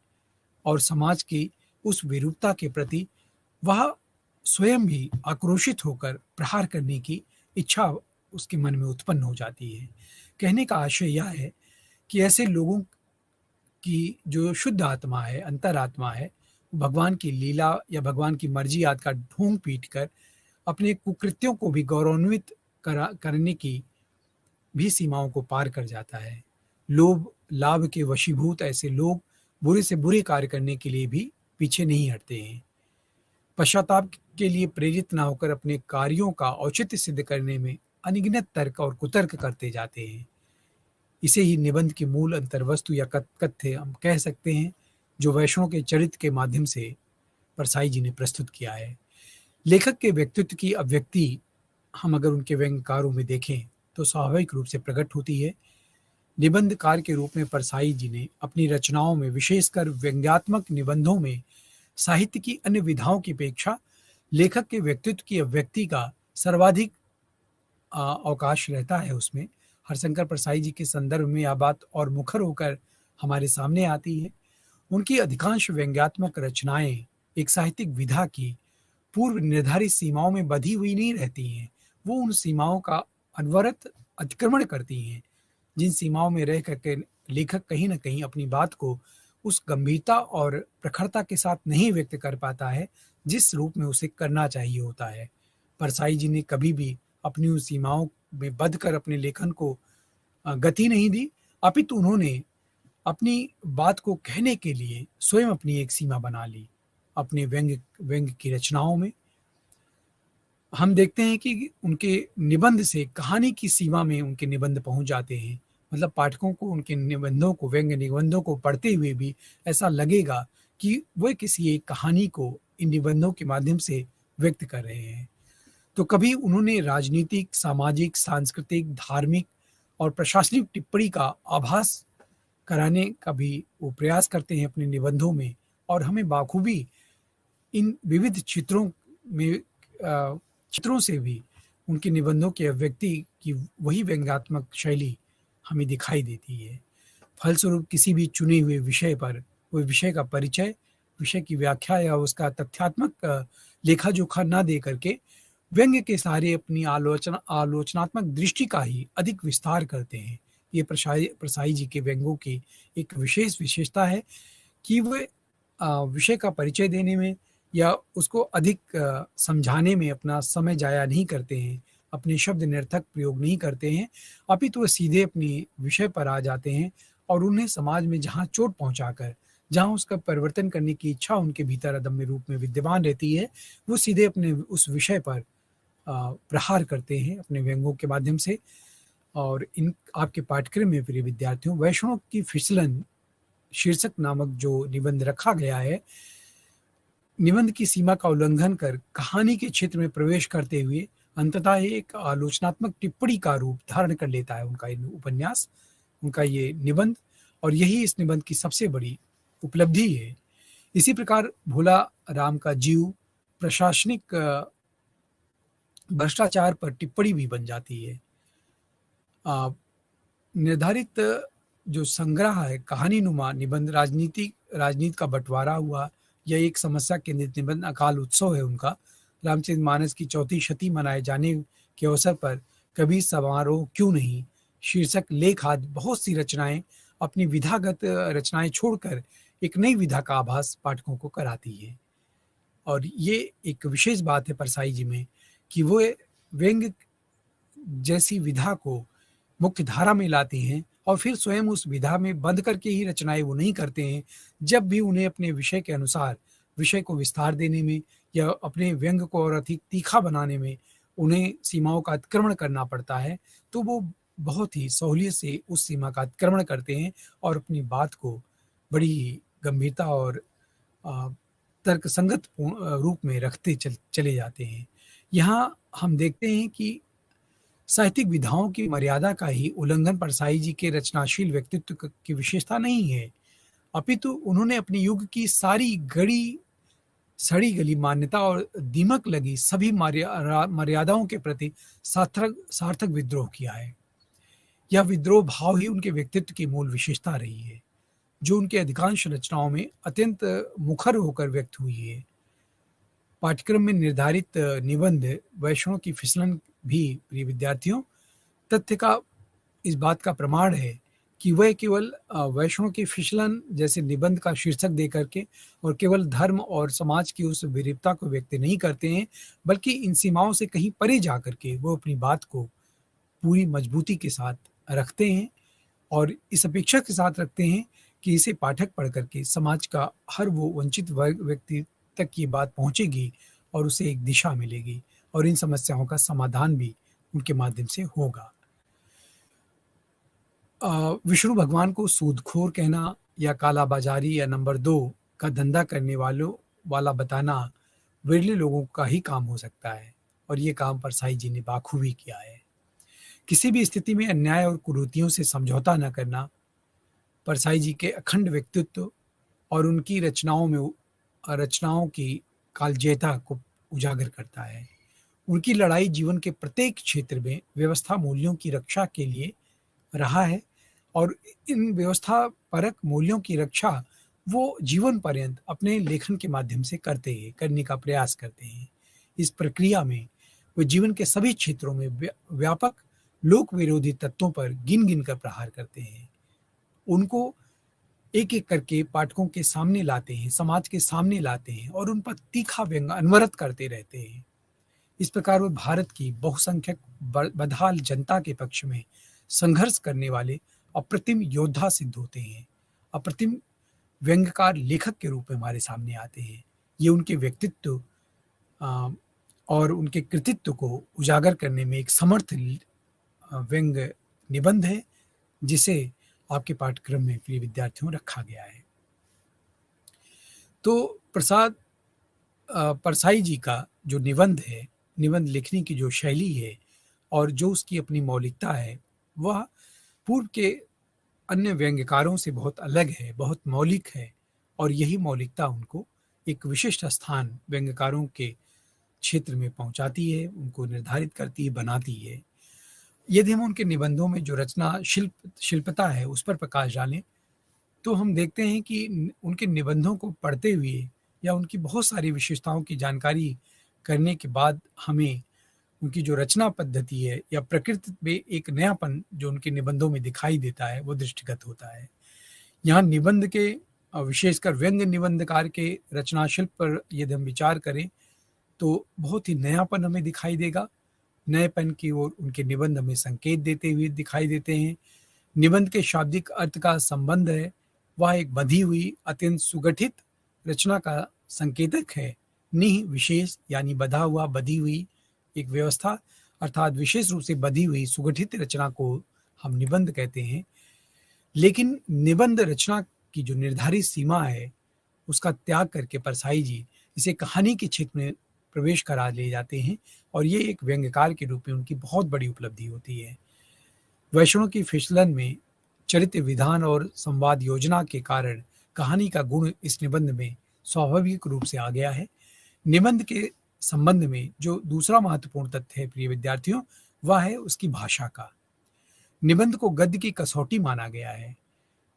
और समाज की उस विरूपता के प्रति वह स्वयं भी आक्रोशित होकर प्रहार करने की इच्छा उसके मन में उत्पन्न हो जाती है। कहने का आशय यह है कि ऐसे लोगों की जो शुद्ध आत्मा है, अंतरात्मा है, भगवान की लीला या भगवान की मर्जी आदि का ढोंग पीट कर अपने कुकृत्यों को भी गौरवान्वित करने की भी सीमाओं को पार कर जाता है। लोभ, लाभ के वशीभूत ऐसे लोग बुरे से बुरे कार्य करने के लिए भी पीछे नहीं हटते हैं। पश्चाताप के लिए प्रेरित न होकर अपने कार्यों का औचित्य सिद्ध करने में अनगिनत तर्क और कुतर्क करते जाते हैं। इसे ही निबंध की मूल अंतर्वस्तु या कथ्य हम कह सकते हैं, जो वैष्णव के चरित्र के माध्यम से परसाई जी ने प्रस्तुत किया है। लेखक के व्यक्तित्व की अभिव्यक्ति हम अगर उनके व्यंग्यकारों में देखें तो स्वाभाविक रूप से प्रकट होती है। निबंधकार के रूप में परसाई जी ने अपनी रचनाओं में, विशेषकर व्यंग्यात्मक निबंधों में, साहित्य की अन्य विधाओं की अपेक्षा लेखक के व्यक्तित्व की अभिव्यक्ति का सर्वाधिक अवकाश रहता है। उसमें हरशंकर परसाई जी के संदर्भ में यह बात और मुखर होकर हमारे सामने आती है। उनकी अधिकांश व्यंग्यात्मक रचनाएं एक साहित्यिक विधा की पूर्व निर्धारित सीमाओं में बंधी हुई नहीं रहती हैं। वो उन सीमाओं का अनवरत अतिक्रमण करती हैं, जिन सीमाओं में रह करके लेखक कहीं न कहीं अपनी बात को उस गंभीरता और प्रखरता के साथ नहीं व्यक्त कर पाता है, जिस रूप में उसे करना चाहिए होता है। परसाई जी ने कभी भी अपनी उन सीमाओं में बंध कर अपने लेखन को गति नहीं दी, अपितु उन्होंने अपनी बात को कहने के लिए स्वयं अपनी एक सीमा बना ली। अपने व्यंग्य की रचनाओं में हम देखते हैं कि उनके निबंध से कहानी की सीमा में उनके निबंध पहुंच जाते हैं। मतलब पाठकों को उनके निबंधों को, व्यंग्य निबंधों को पढ़ते हुए भी ऐसा लगेगा कि वह किसी एक कहानी को इन निबंधों के माध्यम से व्यक्त कर रहे हैं। तो कभी उन्होंने राजनीतिक, सामाजिक, सांस्कृतिक, धार्मिक और प्रशासनिक टिप्पणी का आभास कराने का भी वो प्रयास करते हैं अपने निबंधों में, और हमें बाखूबी इन विविध चित्रों से भी उनके निबंधों की अभिव्यक्ति की वही व्यंग्यात्मक शैली हमें दिखाई देती है। फलस्वरूप किसी भी चुने हुए विषय पर वो विषय का परिचय, विषय की व्याख्या या उसका तथ्यात्मक लेखा जोखा न दे करके व्यंग्य के सहारे अपनी आलोचनात्मक दृष्टि का ही अधिक विस्तार करते हैं। ये परसाई जी के व्यंग्यों की एक विशेष विशेषता है कि वे विषय का परिचय देने में या उसको अधिक समझाने में अपना समय जाया नहीं करते हैं, अपने शब्द निरर्थक प्रयोग नहीं करते हैं, अपितु वो सीधे अपनी विषय पर आ जाते हैं और उन्हें समाज में जहाँ चोट पहुँचाकर, जहाँ उसका परिवर्तन करने की इच्छा उनके भीतर अदम्य रूप में विद्यमान रहती है, वो सीधे अपने उस विषय पर प्रहार करते हैं अपने व्यंग्यों के माध्यम से। और इन आपके पाठ्यक्रम में प्रिय विद्यार्थियों, वैष्णव की फिसलन शीर्षक नामक जो निबंध रखा गया है, निबंध की सीमा का उल्लंघन कर कहानी के क्षेत्र में प्रवेश करते हुए अंततः एक आलोचनात्मक टिप्पणी का रूप धारण कर लेता है उनका ये उपन्यास, उनका ये निबंध, और यही इस निबंध की सबसे बड़ी उपलब्धि है। इसी प्रकार भोला राम का जीव प्रशासनिक भ्रष्टाचार पर टिप्पणी भी बन जाती है। निर्धारित जो संग्रह है, कहानी नुमा निबंध, राजनीति का बंटवारा हुआ, यह एक समस्या केंद्रित निबंध अकाल उत्सव है उनका। रामचरितमानस की 4वीं शती मनाए जाने के अवसर पर कभी समारोह क्यों नहीं शीर्षक लेख आदि बहुत सी रचनाएं अपनी विधागत रचनाएं छोड़कर एक नई विधा का आभास पाठकों को कराती है। और ये एक विशेष बात है परसाई जी में कि वो व्यंग्य जैसी विधा को मुख्य धारा में लाते हैं और फिर स्वयं उस विधा में बंद करके ही रचनाएं वो नहीं करते हैं। जब भी उन्हें अपने विषय के अनुसार विषय को विस्तार देने में या अपने व्यंग्य को और अधिक तीखा बनाने में उन्हें सीमाओं का अतिक्रमण करना पड़ता है, तो वो बहुत ही सहूलियत से उस सीमा का अतिक्रमण करते हैं और अपनी बात को बड़ी गंभीरता और तर्कसंगत रूप में रखते चले जाते हैं। यहाँ हम देखते हैं कि साहित्यिक विधाओं की मर्यादा का ही उल्लंघन परसाई जी के रचनाशील व्यक्तित्व की विशेषता नहीं है, अपितु उन्होंने अपने युग की सारी गड़ी सड़ी गली मान्यता और दीमक लगी सभी मर्यादाओं के प्रति सार्थक सार्थक विद्रोह किया है। यह विद्रोह भाव ही उनके व्यक्तित्व की मूल विशेषता रही है, जो उनके अधिकांश रचनाओं में अत्यंत मुखर होकर व्यक्त हुई है। पाठ्यक्रम में निर्धारित निबंध वैष्णव की फिसलन भी प्रिय विद्यार्थियों तथ्य का इस बात का प्रमाण है कि वह केवल वैष्णव की फिसलन जैसे निबंध का शीर्षक दे करके और केवल धर्म और समाज की उस विरूपता को व्यक्त नहीं करते हैं, बल्कि इन सीमाओं से कहीं परे जा करके वो अपनी बात को पूरी मजबूती के साथ रखते हैं और इस अपेक्षा के साथ रखते हैं कि इसे पाठक पढ़ करके समाज का हर वो वंचित वर्ग व्यक्ति तक ये बात पहुंचेगी और उसे एक दिशा मिलेगी और इन समस्याओं का समाधान भी उनके माध्यम से होगा। विष्णु भगवान को सूदखोर कहना या कालाबाजारी या नंबर 2 का धंधा करने वालों वाला बताना विरले लोगों का ही काम हो सकता है और ये काम परसाई जी ने बाखूबी किया है। किसी भी स्थिति में अन्याय और कुरीतियों से समझौता न करना परसाई जी के अखंड व्यक्तित्व और उनकी रचनाओं की कालजयता को उजागर करता है। उनकी लड़ाई जीवन के प्रत्येक क्षेत्र में व्यवस्था मूल्यों की रक्षा के लिए रहा है और इन व्यवस्था परक मूल्यों की रक्षा वो जीवन पर्यंत अपने लेखन के माध्यम से करने का प्रयास करते हैं। इस प्रक्रिया में वो जीवन के सभी क्षेत्रों में व्यापक लोक विरोधी तत्वों पर गिन गिन कर प्रहार करते हैं। उनको एक एक करके पाठकों के सामने लाते हैं, समाज के सामने लाते हैं और उन पर तीखा व्यंग अनवरत करते रहते हैं। इस प्रकार वो भारत की बहुसंख्यक बदहाल जनता के पक्ष में संघर्ष करने वाले अप्रतिम योद्धा सिद्ध होते हैं। अप्रतिम व्यंग्यकार लेखक के रूप में हमारे सामने आते हैं। ये उनके व्यक्तित्व और उनके कृतित्व को उजागर करने में एक समर्थ व्यंग्य निबंध है, जिसे आपके पाठ्यक्रम में प्रिय विद्यार्थियों रखा गया है। तो परसाई जी का जो निबंध है, निबंध लिखने की जो शैली है और जो उसकी अपनी मौलिकता है, वह पूर्व के अन्य व्यंग्यकारों से बहुत अलग है, बहुत मौलिक है और यही मौलिकता उनको एक विशिष्ट स्थान व्यंग्यकारों के क्षेत्र में पहुंचाती है, उनको निर्धारित करती है, बनाती है। यदि हम उनके निबंधों में जो रचना शिल्पता है उस पर प्रकाश डालें, तो हम देखते हैं कि उनके निबंधों को पढ़ते हुए या उनकी बहुत सारी विशेषताओं की जानकारी करने के बाद हमें उनकी जो रचना पद्धति है या प्रकृति में एक नयापन जो उनके निबंधों में दिखाई देता है, वो दृष्टिगत होता है। यहाँ निबंध के विशेषकर व्यंग्य निबंधकार के रचना शिल्प पर यदि हम विचार करें तो बहुत ही नयापन हमें दिखाई देगा। नएपन की ओर उनके निबंध हमें संकेत देते हुए दिखाई देते हैं। निबंध के शाब्दिक अर्थ का संबंध है, वह एक बधी हुई अत्यंत सुगठित रचना का संकेतक है। निह विशेष यानी बधा हुआ, बधी हुई एक व्यवस्था अर्थात विशेष रूप से बधी हुई सुगठित रचना को हम निबंध कहते हैं। लेकिन निबंध रचना की जो निर्धारित सीमा है उसका त्याग करके परसाई जी इसे कहानी के क्षेत्र में प्रवेश करा ले जाते हैं और ये एक व्यंग्यकार के रूप में उनकी बहुत बड़ी उपलब्धि होती है। वैष्णव की फिसलन में चरित्र विधान और संवाद योजना के कारण कहानी का गुण इस निबंध में स्वाभाविक रूप से आ गया है। निबंध के संबंध में जो दूसरा महत्वपूर्ण तथ्य है प्रिय विद्यार्थियों, वह है उसकी भाषा का। निबंध को गद्य की कसौटी माना गया है।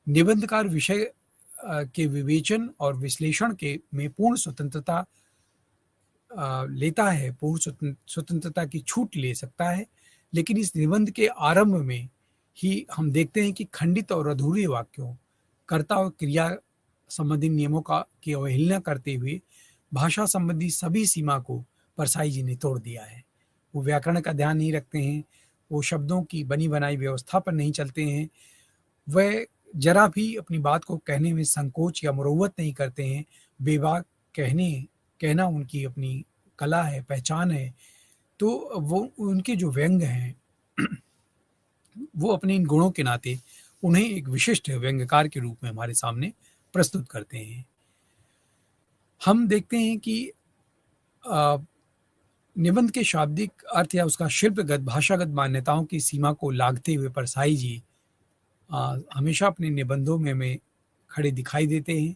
निबंधकार विषय के विवेचन और विश्लेषण के में पूर्ण स्वतंत्रता लेता है, पूर्ण स्वतंत्रता की छूट ले सकता है, लेकिन इस निबंध के आरंभ में ही हम देखते हैं कि खंडित और अधूरे वाक्यों, कर्ता और क्रिया संबंधी नियमों की अवहेलना करते हुए भाषा संबंधी सभी सीमा को परसाई जी ने तोड़ दिया है। वो व्याकरण का ध्यान नहीं रखते हैं, वो शब्दों की बनी बनाई व्यवस्था पर नहीं चलते हैं, वह जरा भी अपनी बात को कहने में संकोच या मुरव्वत नहीं करते हैं। बेबाक कहना उनकी अपनी कला है, पहचान है। तो वो उनके जो व्यंग हैं वो अपने इन गुणों के नाते उन्हें एक विशिष्ट व्यंग्यकार के रूप में हमारे सामने प्रस्तुत करते हैं। हम देखते हैं कि निबंध के शाब्दिक अर्थ या उसका शिल्पगत भाषागत मान्यताओं की सीमा को लांघते हुए परसाई जी हमेशा अपने निबंधों में हमें खड़े दिखाई देते हैं।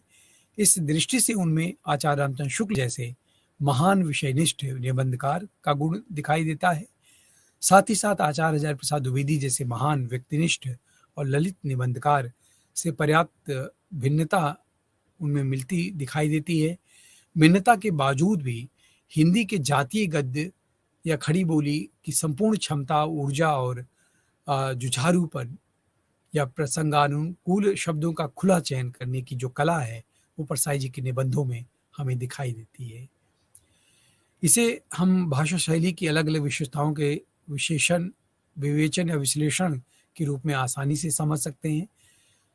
इस दृष्टि से उनमें आचार्य रामचंद्र शुक्ल जैसे महान विषयनिष्ठ निबंधकार का गुण दिखाई देता है। साथ ही साथ आचार्य हजारी प्रसाद द्विवेदी जैसे महान व्यक्तिनिष्ठ और ललित निबंधकार से पर्याप्त भिन्नता उनमें मिलती दिखाई देती है। भिन्नता के बावजूद भी हिंदी के जातीय गद्य या खड़ी बोली की संपूर्ण क्षमता, ऊर्जा और जुझारूपन या प्रसंगानुकूल शब्दों का खुला चयन करने की जो कला है, वो परसाई जी के निबंधों में हमें दिखाई देती है। इसे हम भाषा शैली की अलग-अलग विशेषताओं के विशेषण, विवेचन या विश्लेषण के रूप में आसानी से समझ सकते हैं।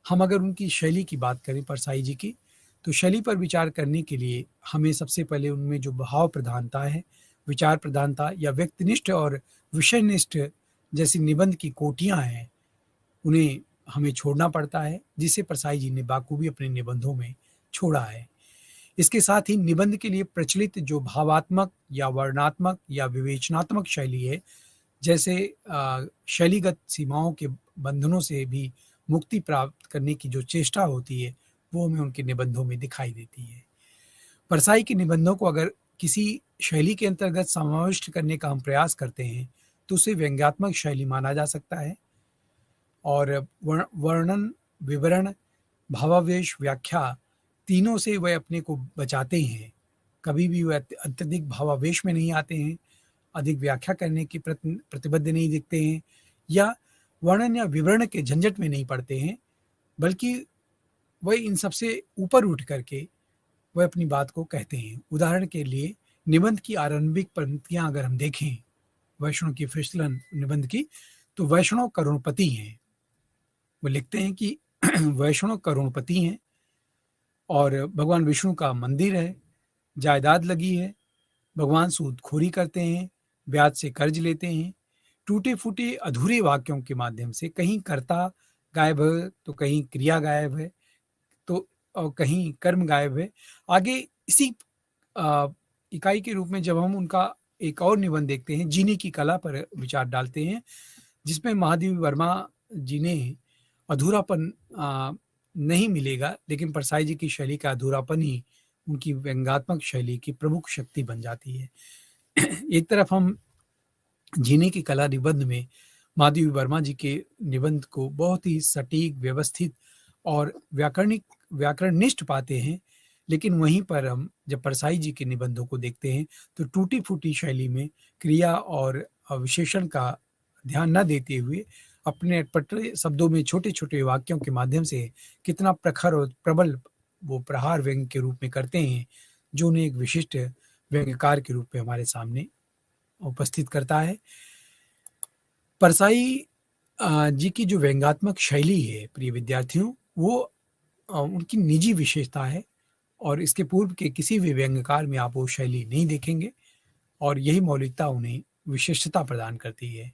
हम अगर उनकी शैली की बात करें परसाई जी की, तो शैली पर विचार करने के लिए हमें सबसे पहले उनमें जो भाव प्रधानता है, विचार प्रधानता या व्यक्तिनिष्ठ और विषयनिष्ठ जैसी निबंध की कोटियाँ हैं, उन्हें हमें छोड़ना पड़ता है, जिसे परसाई जी ने बाखूबी अपने निबंधों में छोड़ा है। इसके साथ ही निबंध के लिए प्रचलित जो भावात्मक या वर्णनात्मक या विवेचनात्मक शैली है, जैसे शैलीगत सीमाओं के बंधनों से भी मुक्ति प्राप्त करने की जो चेष्टा होती है, वो हमें उनके निबंधों में दिखाई देती है। परसाई के निबंधों को अगर किसी शैली के अंतर्गत समाविष्ट करने का हम प्रयास करते हैं, तो उसे व्यंग्यात्मक शैली माना जा सकता है और वर्णन, विवरण, भावावेश, व्याख्या तीनों से वह अपने को बचाते हैं। कभी भी वह अत्यधिक भावावेश में नहीं आते हैं, अधिक व्याख्या करने की प्रतिबद्ध नहीं दिखते हैं या वर्णन या विवरण के झंझट में नहीं पड़ते हैं, बल्कि वह इन सबसे ऊपर उठ करके वह अपनी बात को कहते हैं। उदाहरण के लिए निबंध की आरंभिक पंक्तियां अगर हम देखें वैष्णव की फिसलन निबंध की, तो वैष्णव करोड़पति हैं। वो लिखते हैं कि वैष्णव करोड़पति हैं और भगवान विष्णु का मंदिर है, जायदाद लगी है, भगवान सूदखोरी करते हैं, ब्याज से कर्ज लेते हैं, टूटे-फूटे अधूरे वाक्यों के माध्यम से कहीं कर्ता गायब है, तो कहीं क्रिया गायब है, तो कहीं कर्म गायब है। आगे इसी इकाई के रूप में जब हम उनका एक और निबंध देखते हैं, जीने की कला पर विचार डालते हैं, जिसमें महादेवी वर्मा जी ने अधूरापन नहीं मिलेगा, लेकिन परसाई जी की शैली का अधूरापन ही उनकी व्यंग्यात्मक शैली की प्रमुख शक्ति बन जाती है। एक तरफ हम जीने की कला निबंध में महादेवी वर्मा जी के निबंध को बहुत ही सटीक, व्यवस्थित और व्याकरणनिष्ठ पाते हैं, लेकिन वहीं पर हम जब परसाई जी के निबंधों को देखते हैं, तो टूटी-फूटी शैली में क्रिया और विशेषण का ध्यान न देते हुए अपने अटपटे शब्दों में छोटे-छोटे वाक्यों के माध्यम से कितना प्रखर और प्रबल वो प्रहार व्यंग्य के रूप में करते हैं, जो उन्हें एक विशिष्ट व्यंग्यकार के रूप में हमारे सामने उपस्थित करता है। परसाई जी की जो व्यंग्यात्मक शैली है प्रिय विद्यार्थियों, वो उनकी निजी विशेषता है और इसके पूर्व के किसी भी व्यंग्यकार में आप वो शैली नहीं देखेंगे और यही मौलिकता उन्हें विशिष्टता प्रदान करती है।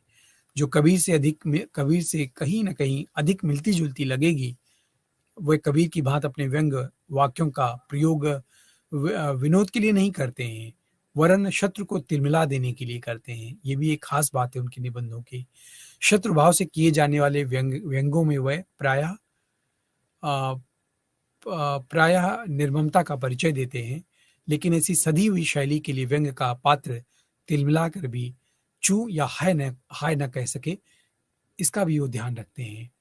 जो कबीर से कहीं न कहीं अधिक मिलती-जुलती लगेगी, वह कबीर की भांति अपने व्यंग्य वाक्यों का प्रयोग विनोद के लिए नहीं करते हैं, वरन शत्रु को तिलमिला देने के लिए करते हैं। ये भी एक खास बात है उनके निबंधों की। शत्रु भाव से किए जाने वाले व्यंग्यों में वह प्रायः निर्ममता का परिचय देते हैं, लेकिन ऐसी सधी हुई शैली के लिए व्यंग्य का पात्र तिलमिलाकर भी चू या हाय न कह सके, इसका भी वो ध्यान रखते हैं।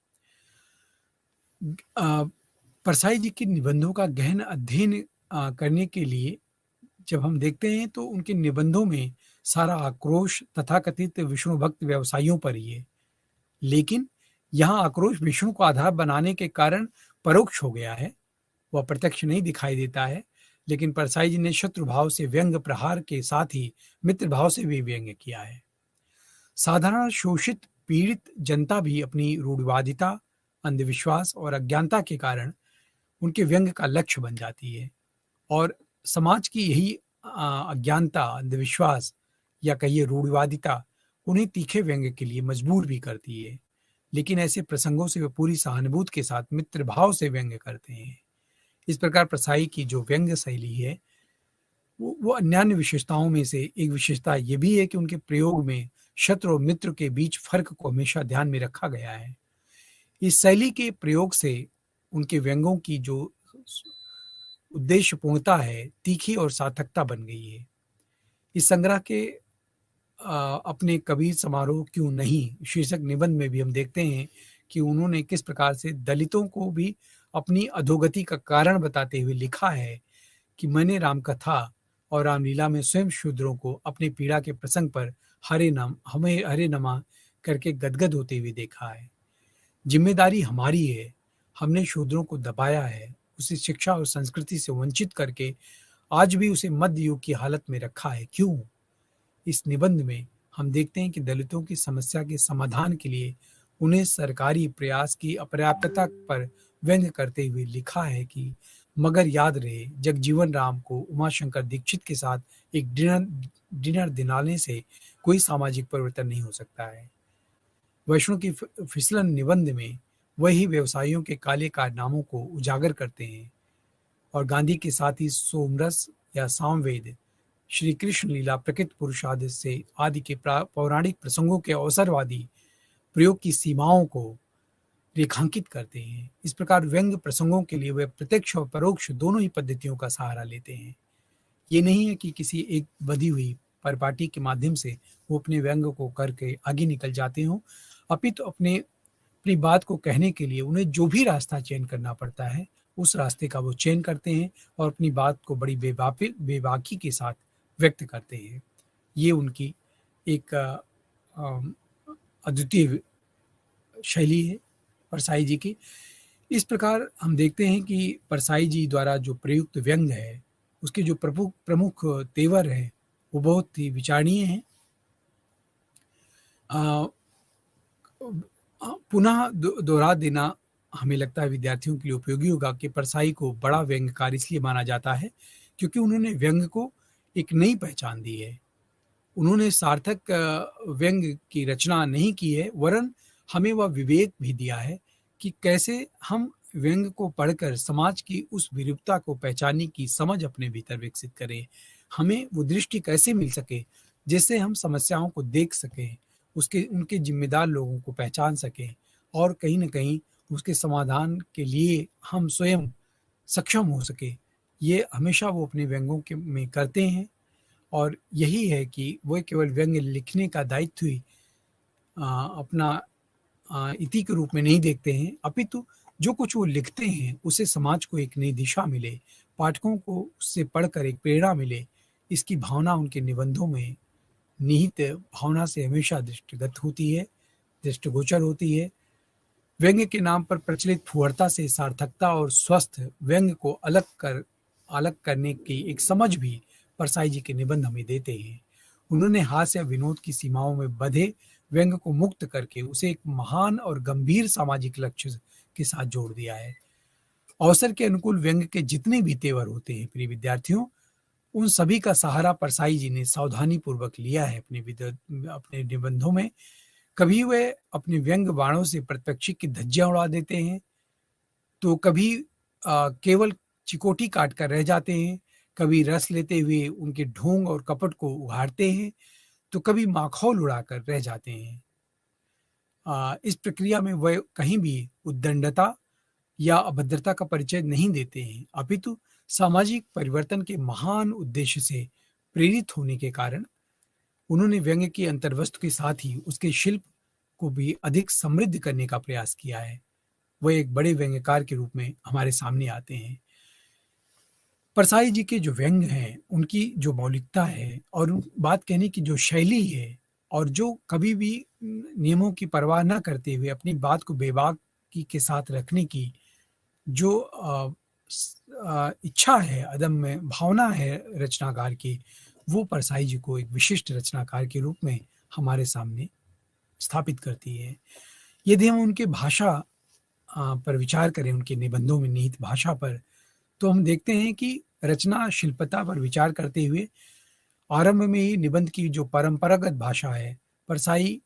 परसाई जी के निबंधों का गहन अध्ययन करने के लिए जब हम देखते हैं, तो उनके निबंधों में सारा आक्रोश तथाकथित विष्णु भक्त व्यवसायियों पर ही है। लेकिन यहाँ आक्रोश विष्णु को आधार बनाने के कारण परोक्ष हो गया है, वह प्रत्यक्ष नहीं दिखाई देता है, लेकिन परसाई जी ने शत्रु भाव से व्यंग्य प्रहार के साथ ही मित्र भाव से भी व्यंग्य किया है। साधारण शोषित पीड़ित जनता भी अपनी रूढ़िवादिता, अंधविश्वास और अज्ञानता के कारण उनके व्यंग्य का लक्ष्य बन जाती है और समाज की यही अज्ञानता, अंधविश्वास या कहिए रूढ़िवादिता उन्हें तीखे व्यंग्य के लिए मजबूर भी करती है। लेकिन ऐसे प्रसंगों से वे पूरी सहानुभूति के साथ मित्र भाव से व्यंग्य करते हैं। इस प्रकार परसाई की जो व्यंग्य शैली है, वो अन्यान्य विशेषताओं में से एक विशेषता ये भी है कि उनके प्रयोग में शत्रु और मित्र के बीच फ़र्क को हमेशा ध्यान में रखा गया है। इस शैली के प्रयोग से उनके व्यंग्यों की जो स उद्देश्यपूर्णता है, तीखी और सार्थकता बन गई है। इस संग्रह के अपने कबीर समारोह क्यों नहीं शीर्षक निबंध में भी हम देखते हैं कि उन्होंने किस प्रकार से दलितों को भी अपनी अधोगति का कारण बताते हुए लिखा है कि मैंने रामकथा और रामलीला में स्वयं शूद्रों को अपनी पीड़ा के प्रसंग पर हरे नमा करके गदगद होते हुए देखा है। जिम्मेदारी हमारी है। हमने शूद्रों को दबाया है, उसे शिक्षा और संस्कृति से वंचित करके आज भी उसे मध्य युग की हालत में रखा है। क्यों? इस निबंध में हम देखते हैं कि दलितों की समस्या के समाधान के लिए उन्हें सरकारी प्रयास की अपर्याप्तता पर व्यंग्य करते हुए लिखा है कि मगर याद रहे, जगजीवन राम को उमाशंकर दीक्षित के साथ एक डिनर दिलाने से कोई सामाजिक परिवर्तन नहीं हो सकता है। वैष्णव की फिसलन निबंध में वही व्यवसायियों के काले कारनामों को उजागर करते हैं और गांधी के साथ ही सोमरस या सामवेद, श्री कृष्ण लीला, प्रकृत पुरुषादि से आदि के पौराणिक प्रसंगों के अवसरवादी प्रयोग की सीमाओं को रेखांकित करते हैं। इस प्रकार व्यंग्य प्रसंगों के लिए वे प्रत्यक्ष और परोक्ष दोनों ही पद्धतियों का सहारा लेते हैं। ये नहीं है कि किसी एक बधी हुई परिपाटी के माध्यम से वो अपने व्यंग्य को करके आगे निकल जाते हों, अपितु अपनी बात को कहने के लिए उन्हें जो भी रास्ता चयन करना पड़ता है, उस रास्ते का वो चयन करते हैं और अपनी बात को बड़ी बेबाकी के साथ व्यक्त करते हैं। ये उनकी एक अद्वितीय शैली है परसाई जी की। इस प्रकार हम देखते हैं कि परसाई जी द्वारा जो प्रयुक्त व्यंग्य है, उसके जो प्रमुख तेवर हैं, वो बहुत ही विचारणीय हैं। पुनः दोहरा देना हमें लगता है विद्यार्थियों के लिए उपयोगी होगा कि परसाई को बड़ा व्यंग्यकार इसलिए माना जाता है क्योंकि उन्होंने व्यंग्य को एक नई पहचान दी है। उन्होंने सार्थक व्यंग्य की रचना नहीं की है, वरन हमें वह विवेक भी दिया है कि कैसे हम व्यंग्य को पढ़कर समाज की उस विरूपता को पहचानने की समझ अपने भीतर विकसित करें। हमें वो दृष्टि कैसे मिल सके जिससे हम समस्याओं को देख सकें, उनके जिम्मेदार लोगों को पहचान सकें और कहीं न कहीं उसके समाधान के लिए हम स्वयं सक्षम हो सके। ये हमेशा वो अपने व्यंग्यों में करते हैं और यही है कि वो केवल व्यंग्य लिखने का दायित्व ही अपना इति के रूप में नहीं देखते हैं, अपितु जो कुछ वो लिखते हैं उसे समाज को एक नई दिशा मिले, पाठकों को उससे पढ़कर एक प्रेरणा मिले, इसकी भावना उनके निबंधों में निहित भावना से हमेशा दृष्टिगोचर होती है। व्यंग्य के नाम पर प्रचलित फुहरता से सार्थकता और स्वस्थ व्यंग्य को अलग करने की एक समझ भी परसाई जी के निबंध हमें देते हैं। उन्होंने हास्य या विनोद की सीमाओं में बंधे व्यंग्य को मुक्त करके उसे एक महान और गंभीर सामाजिक लक्ष्य के साथ जोड़ दिया है। अवसर के अनुकूल व्यंग्य के जितने भी तेवर होते हैं प्रिय विद्यार्थियों, उन सभी का सहारा परसाई जी ने सावधानी पूर्वक लिया है अपने निबंधों में। कभी वे अपने व्यंग्य बाणों से प्रतिपक्षी की धज्जियां उड़ा देते हैं, तो कभी केवल चिकोटी काट कर रह जाते हैं, कभी रस लेते हुए उनके ढोंग और कपट को उघाड़ते हैं, तो कभी माखौल उड़ाकर रह जाते हैं। इस प्रक्रिया में वह कहीं भी उद्दंडता या अभद्रता का परिचय नहीं देते हैं, अपितु सामाजिक परिवर्तन के महान उद्देश्य से प्रेरित होने के कारण उन्होंने व्यंग्य की अंतर्वस्तु के साथ ही उसके शिल्प को भी अधिक समृद्ध करने का प्रयास किया है। वह एक बड़े व्यंग्यकार के रूप में हमारे सामने आते हैं। परसाई जी के जो व्यंग्य हैं, उनकी जो मौलिकता है और बात कहने की जो शैली है और जो कभी भी नियमों की परवाह न करते हुए अपनी बात को बेबाकी के साथ रखने की जो इच्छा है, अदम्य भावना है रचनाकार की, वो परसाई जी को एक विशिष्ट रचनाकार के रूप में हमारे सामने स्थापित करती है। यदि हम उनके भाषा पर विचार करें, उनके निबंधों में निहित भाषा पर, तो हम देखते हैं कि रचना शिल्पता पर विचार करते हुए आरंभ में ही निबंध की जो परंपरागत भाषा है, परसाई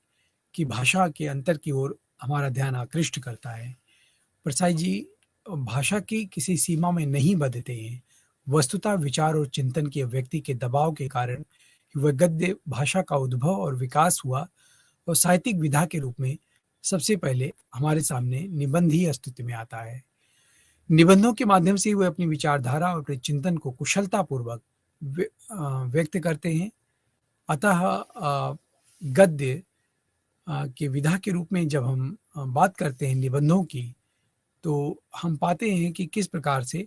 की भाषा के अंतर की ओर हमारा ध्यान आकृष्ट करता है। परसाई जी भाषा की किसी सीमा में नहीं बंधते हैं, वस्तुतः विचार और चिंतन के व्यक्ति के दबाव के कारण वह गद्य भाषा का उद्भव और विकास हुआ और साहित्यिक विधा के रूप में सबसे पहले हमारे सामने निबंध ही अस्तित्व में आता है। निबंधों के माध्यम से वे अपनी विचारधारा और अपने चिंतन को कुशलतापूर्वक व्यक्त करते हैं। अतः गद्य की विधा के रूप में जब हम बात करते हैं निबंधों की, तो हम पाते हैं कि किस प्रकार से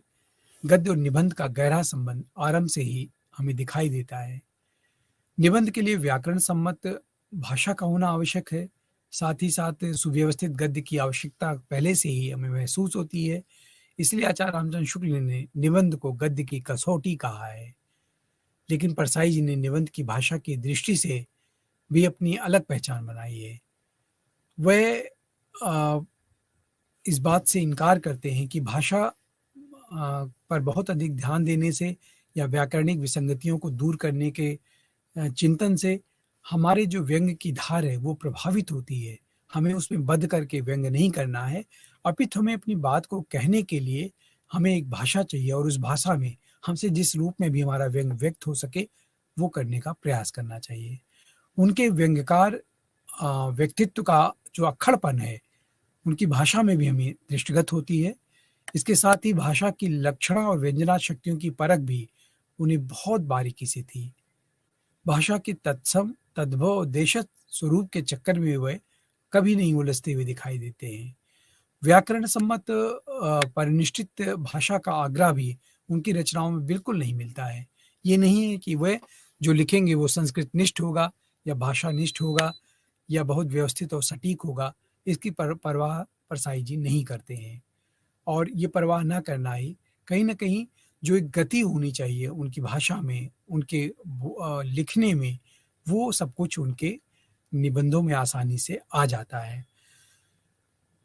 गद्य और निबंध का गहरा संबंध आरंभ से ही हमें दिखाई देता है। निबंध के लिए व्याकरण सम्मत भाषा का होना आवश्यक है। साथ ही साथ सुव्यवस्थित गद्य की आवश्यकता पहले से ही हमें महसूस होती है। इसलिए आचार्य रामचंद्र शुक्ल ने निबंध को गद्य की कसौटी कहा है। लेकिन परसाई जी ने निबंध की भाषा की दृष्टि से भी अपनी अलग पहचान बनाई है। वह इस बात से इनकार करते हैं कि भाषा पर बहुत अधिक ध्यान देने से या व्याकरणिक विसंगतियों को दूर करने के चिंतन से हमारे जो व्यंग की धार है वो प्रभावित होती है। हमें उसमें बद्ध करके व्यंग नहीं करना है, अपितु हमें अपनी बात को कहने के लिए हमें एक भाषा चाहिए और उस भाषा में हमसे जिस रूप में भी हमारा व्यंग व्यक्त हो सके वो करने का प्रयास करना चाहिए। उनके व्यंग्यकार व्यक्तित्व का जो अक्खड़पन है उनकी भाषा में भी हमें दृष्टिगत होती है। इसके साथ ही भाषा की लक्षणा और व्यंजना शक्तियों की परख भी उन्हें बहुत बारीकी से थी। भाषा के तत्सम तद्भव और देशज स्वरूप के चक्कर में वे कभी नहीं उलझते हुए दिखाई देते हैं। व्याकरण सम्मत परिनिष्ठित भाषा का आग्रह भी उनकी रचनाओं में बिल्कुल नहीं मिलता है। ये नहीं है कि वह जो लिखेंगे वो संस्कृत निष्ठ होगा या भाषा निष्ठ होगा या बहुत व्यवस्थित और सटीक होगा, इसकी परवाह परसाई जी नहीं करते हैं। और ये परवाह ना करना ही कहीं न कहीं जो एक गति होनी चाहिए उनकी भाषा में, उनके लिखने में, वो सब कुछ उनके निबंधों में आसानी से आ जाता है।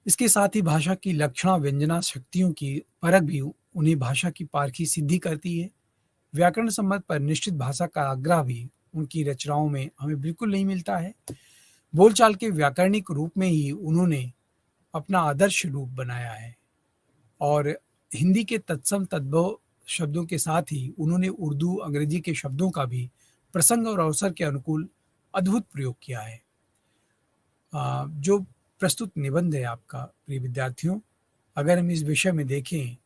इसके साथ ही भाषा की लक्षणा व्यंजना शक्तियों की परख भी उन्हें भाषा की पारखी सिद्धि करती है। व्याकरण सम्मत पर निश्चित भाषा का आग्रह भी उनकी रचनाओं में हमें बिल्कुल नहीं मिलता है। बोलचाल के व्याकरणिक रूप में ही उन्होंने अपना आदर्श रूप बनाया है और हिंदी के तत्सम तद्भव शब्दों के साथ ही उन्होंने उर्दू अंग्रेजी के शब्दों का भी प्रसंग और अवसर के अनुकूल अद्भुत प्रयोग किया है। जो प्रस्तुत निबंध है आपका प्रिय विद्यार्थियों, अगर हम इस विषय में देखें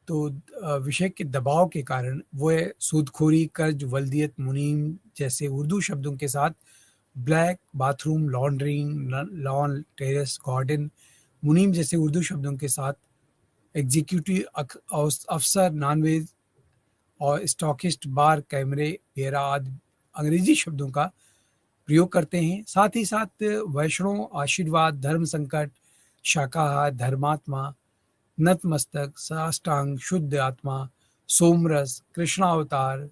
तो विषय के दबाव के कारण वह सूदखोरी, कर्ज, वल्दियत, मुनीम जैसे उर्दू शब्दों के साथ black, bathroom, laundering, lawn, terrace, garden, मुनीम जैसे उर्दू शब्दों के साथ एग्जीक्यूटिव अफसर, नॉनवेज और स्टॉकिस्ट, बार, कैमरे, बेरा आदि अंग्रेजी शब्दों का प्रयोग करते हैं। साथ ही साथ वैष्णव, आशीर्वाद, धर्म संकट, शाकाहार, धर्मात्मा, नतमस्तक, साष्टांग, शुद्ध आत्मा, सोमरस, कृष्णावतार,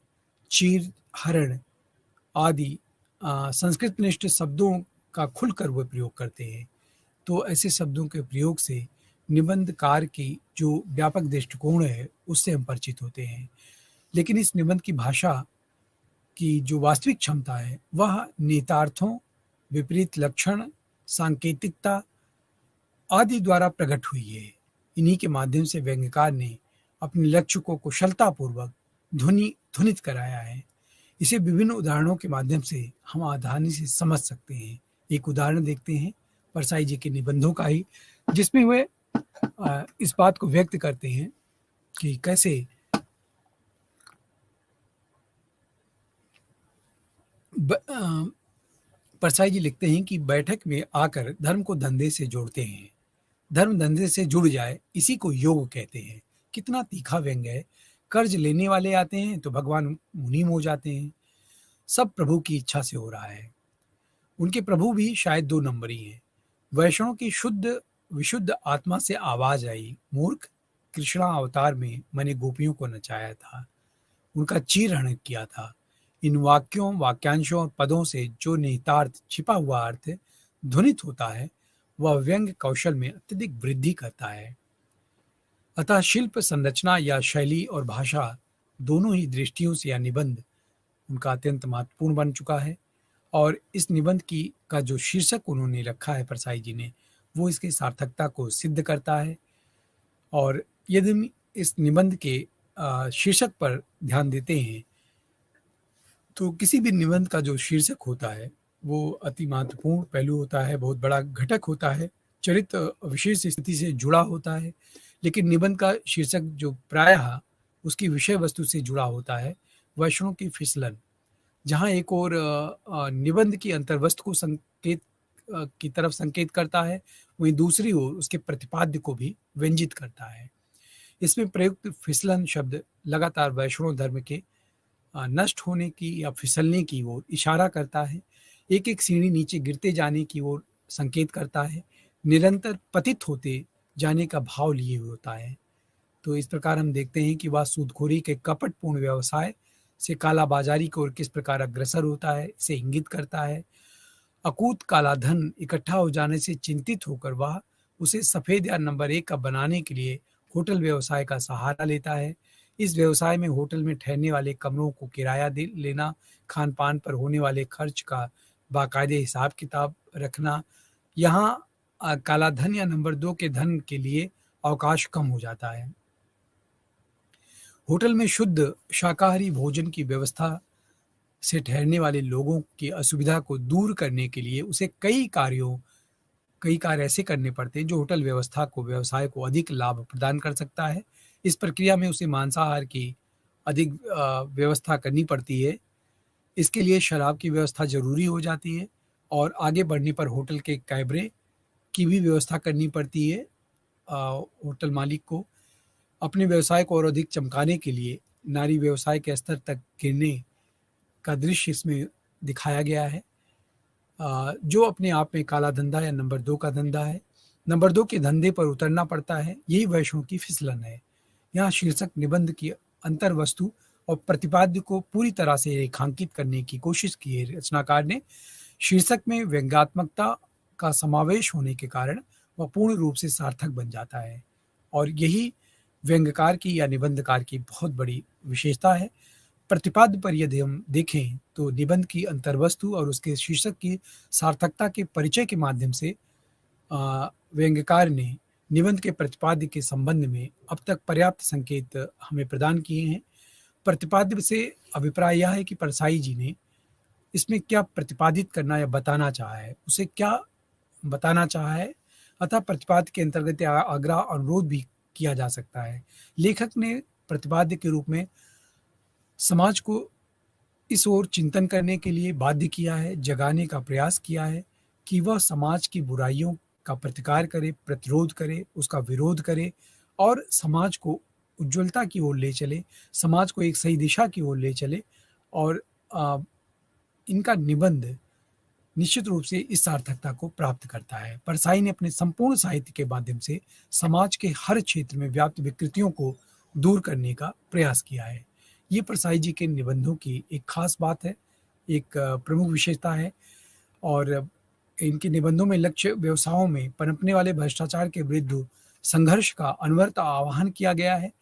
चीर हरण आदि संस्कृतनिष्ठ शब्दों का खुलकर वह प्रयोग करते हैं। तो ऐसे शब्दों के प्रयोग से निबंधकार की जो व्यापक दृष्टिकोण है उससे हम परिचित होते हैं। लेकिन इस निबंध की भाषा की जो वास्तविक क्षमता है वह नेतार्थों, विपरीत लक्षण, सांकेतिकता आदि द्वारा प्रकट हुई है। इन्हीं के माध्यम से व्यंग्यकार ने अपने लक्ष्य को कुशलतापूर्वक ध्वनित कराया है। इसे विभिन्न उदाहरणों के माध्यम से हम आसानी से समझ सकते हैं। एक उदाहरण देखते हैं परसाई जी के निबंधों का ही, जिसमें वे इस बात को व्यक्त करते हैं कि कैसे परसाई जी लिखते हैं कि बैठक में आकर धर्म को धंधे से जोड़ते हैं। धर्म धंधे से जुड़ जाए इसी को योग कहते हैं। कितना तीखा व्यंग्य है। कर्ज लेने वाले आते हैं तो भगवान मुनीम हो जाते हैं। सब प्रभु की इच्छा से हो रहा है। उनके प्रभु भी शायद 2 नंबरी हैं। वैष्णव की शुद्ध विशुद्ध आत्मा से आवाज आई, मूर्ख, कृष्णा अवतार में मैंने गोपियों को नचाया था, उनका चीरहरण किया था। इन वाक्यों, वाक्यांशों और पदों से जो निहितार्थ, छिपा हुआ अर्थ ध्वनित होता है वह व्यंग्य कौशल में अत्यधिक वृद्धि करता है। अतः शिल्प, संरचना या शैली और भाषा दोनों ही दृष्टियों से यह निबंध उनका अत्यंत महत्वपूर्ण बन चुका है। और इस निबंध की का जो शीर्षक उन्होंने रखा है परसाई जी ने, वो इसकी सार्थकता को सिद्ध करता है। और यदि इस निबंध के शीर्षक पर ध्यान देते हैं, तो किसी भी निबंध का जो शीर्षक होता है, वो अति महत्वपूर्ण पहलू होता है, बहुत बड़ा घटक होता है, चरित्र विशेष स्थिति से जुड़ा होता है। लेकिन निबंध का शीर्षक जो प्रायः उसकी विषय वस्तु से जुड़ा होता है, वचनों की फिसलन। जहाँ एक ओर निबंध की अंतर्वस्तु को संकेत की तरफ संकेत करता है, वहीं दूसरी ओर उसके प्रतिपाद्य को भी व्यंजित करता है। इसमें प्रयुक्त फिसलन शब्द लगातार वैष्णव धर्म के नष्ट होने की या फिसलने की ओर इशारा करता है, एक-एक सीढ़ी नीचे गिरते जाने की ओर संकेत करता है, निरंतर पतित होते जाने का भाव लिए हुए होता है। तो इस प्रकार हम देखते हैं कि वह सूदखोरी के कपटपूर्ण व्यवसाय से कालाबाजारी की ओर किस प्रकार अग्रसर होता है, इसे इंगित करता है। अकूत काला धन इकट्ठा हो जाने से चिंतित होकर वह उसे सफ़ेद या नंबर 1 का बनाने के लिए होटल व्यवसाय का सहारा लेता है। इस व्यवसाय में होटल में ठहरने वाले कमरों को किराया दे लेना, खान-पान पर होने वाले खर्च का बाकायदे हिसाब-किताब रखना, यहाँ काला धन या नंबर 2 के धन के लिए अवकाश कम हो जाता है। होटल में शुद्ध शाकाहारी भोजन की व्यवस्था से ठहरने वाले लोगों की असुविधा को दूर करने के लिए उसे कई कार्य ऐसे करने पड़ते हैं जो होटल व्यवसाय को अधिक लाभ प्रदान कर सकता है। इस प्रक्रिया में उसे मांसाहार की अधिक व्यवस्था करनी पड़ती है। इसके लिए शराब की व्यवस्था ज़रूरी हो जाती है और आगे बढ़ने पर होटल के कैबरे की भी व्यवस्था करनी पड़ती है। होटल मालिक को अपने व्यवसाय को और अधिक चमकाने के लिए नारी व्यवसाय के स्तर तक गिरने का दृश्य इसमें दिखाया गया है, जो अपने आप में काला धंधा या नंबर 2 का धंधा है। नंबर 2 के धंधे पर उतरना पड़ता है, यही वैष्णव की फिसलन है। यहाँ शीर्षक निबंध की अंतर्वस्तु और प्रतिपाद्य को पूरी तरह से रेखांकित करने की कोशिश की है रचनाकार ने। शीर्षक में व्यंग्यात्मकता का समावेश होने के कारण वह पूर्ण रूप से सार्थक बन जाता है और यही व्यंग्यकार की या निबंधकार की बहुत बड़ी विशेषता है। प्रतिपाद्य पर यदि हम देखें तो निबंध की अंतर्वस्तु और उसके शीर्षक की सार्थकता के परिचय के माध्यम से व्यंग्यकार ने निबंध के प्रतिपाद्य के संबंध में अब तक पर्याप्त संकेत हमें प्रदान किए हैं। प्रतिपाद्य से अभिप्राय यह है कि परसाई जी ने इसमें क्या प्रतिपादित करना या बताना चाहा है, उसे क्या बताना चाहा है, अतः प्रतिपाद्य के अंतर्गत आग्रह अनुरोध भी किया जा सकता है। लेखक ने प्रतिपाद्य के रूप में समाज को इस ओर चिंतन करने के लिए बाध्य किया है, जगाने का प्रयास किया है कि वह समाज की बुराइयों का प्रतिकार करे, प्रतिरोध करे, उसका विरोध करे और समाज को उज्ज्वलता की ओर ले चले, समाज को एक सही दिशा की ओर ले चले और इनका निबंध निश्चित रूप से इस सार्थकता को प्राप्त करता है। परसाई ने अपने संपूर्ण साहित्य के माध्यम से समाज के हर क्षेत्र में व्याप्त विकृतियों को दूर करने का प्रयास किया है। ये परसाई जी के निबंधों की एक खास बात है, एक प्रमुख विशेषता है और इनके निबंधों में लक्ष्य व्यवसायों में पनपने वाले भ्रष्टाचार के विरुद्ध संघर्ष का अनवरत आह्वान किया गया है।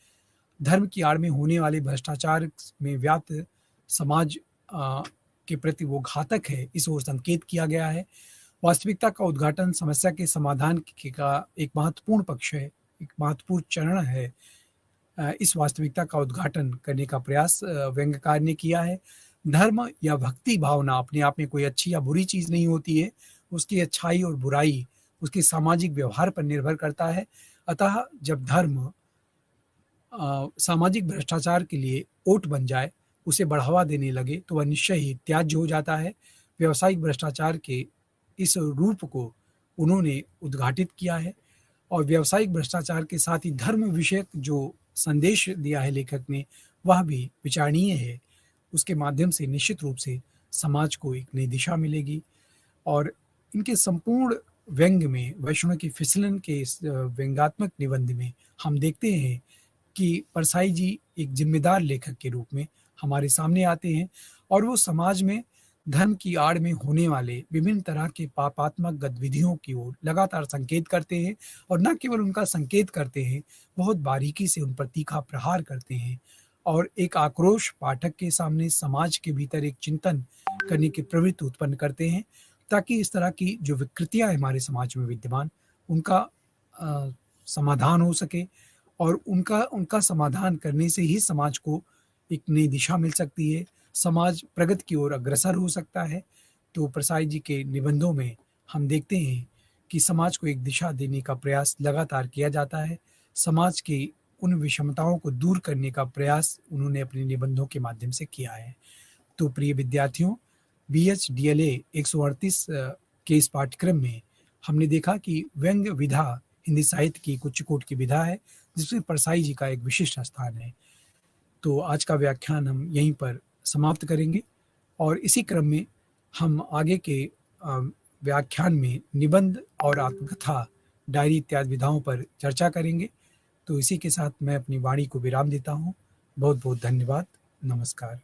धर्म की आड़ में होने वाले भ्रष्टाचार में व्याप्त समाज के प्रति वो घातक है, इस ओर संकेत किया गया है। वास्तविकता का उद्घाटन समस्या के समाधान का एक महत्वपूर्ण पक्ष है, एक महत्वपूर्ण चरण है। इस वास्तविकता का उद्घाटन करने का प्रयास व्यंग्यकार ने किया है। धर्म या भक्ति भावना अपने आप में कोई अच्छी या बुरी चीज़ नहीं होती है, उसकी अच्छाई और बुराई उसके सामाजिक व्यवहार पर निर्भर करता है। अतः जब धर्म सामाजिक भ्रष्टाचार के लिए ओट बन जाए, उसे बढ़ावा देने लगे तो वह निश्चय ही त्याज्य हो जाता है। व्यावसायिक भ्रष्टाचार के इस रूप को उन्होंने उद्घाटित किया है और व्यावसायिक भ्रष्टाचार के साथ ही धर्म विषयक जो संदेश दिया है लेखक ने, वह भी विचारणीय है। उसके माध्यम से निश्चित रूप से समाज को एक नई दिशा मिलेगी और इनके संपूर्ण व्यंग्य में वैष्णव की फिसलन के इस व्यंग्यात्मक निबंध में हम देखते हैं कि परसाई जी एक जिम्मेदार लेखक के रूप में हमारे सामने आते हैं और वो समाज में धर्म की आड़ में होने वाले विभिन्न तरह के पापात्मक गतिविधियों की ओर लगातार संकेत करते हैं और न केवल उनका संकेत करते हैं, बहुत बारीकी से उन पर तीखा प्रहार करते हैं और एक आक्रोश पाठक के सामने समाज के भीतर एक चिंतन करने की प्रवृत्ति उत्पन्न करते हैं, ताकि इस तरह की जो विकृतियां हमारे समाज में विद्यमान उनका समाधान हो सके और उनका उनका समाधान करने से ही समाज को एक नई दिशा मिल सकती है, समाज प्रगति की ओर अग्रसर हो सकता है। तो प्रसाई जी के निबंधों में हम देखते हैं कि समाज को एक दिशा देने का प्रयास लगातार किया जाता है। समाज की उन विषमताओं को दूर करने का प्रयास उन्होंने अपने निबंधों के माध्यम से किया है। तो प्रिय विद्यार्थियों, बीएचडीएलए 138 के इस पाठ्यक्रम में हमने देखा कि व्यंग्य विधा हिंदी साहित्य की एक उच्च कोटि की विधा है, जिसमें परसाई जी का एक विशिष्ट स्थान है। तो आज का व्याख्यान हम यहीं पर समाप्त करेंगे और इसी क्रम में हम आगे के अ, व्याख्यान में निबंध और आत्मकथा, डायरी इत्यादि विधाओं पर चर्चा करेंगे। तो इसी के साथ मैं अपनी वाणी को विराम देता हूँ। बहुत बहुत धन्यवाद। नमस्कार।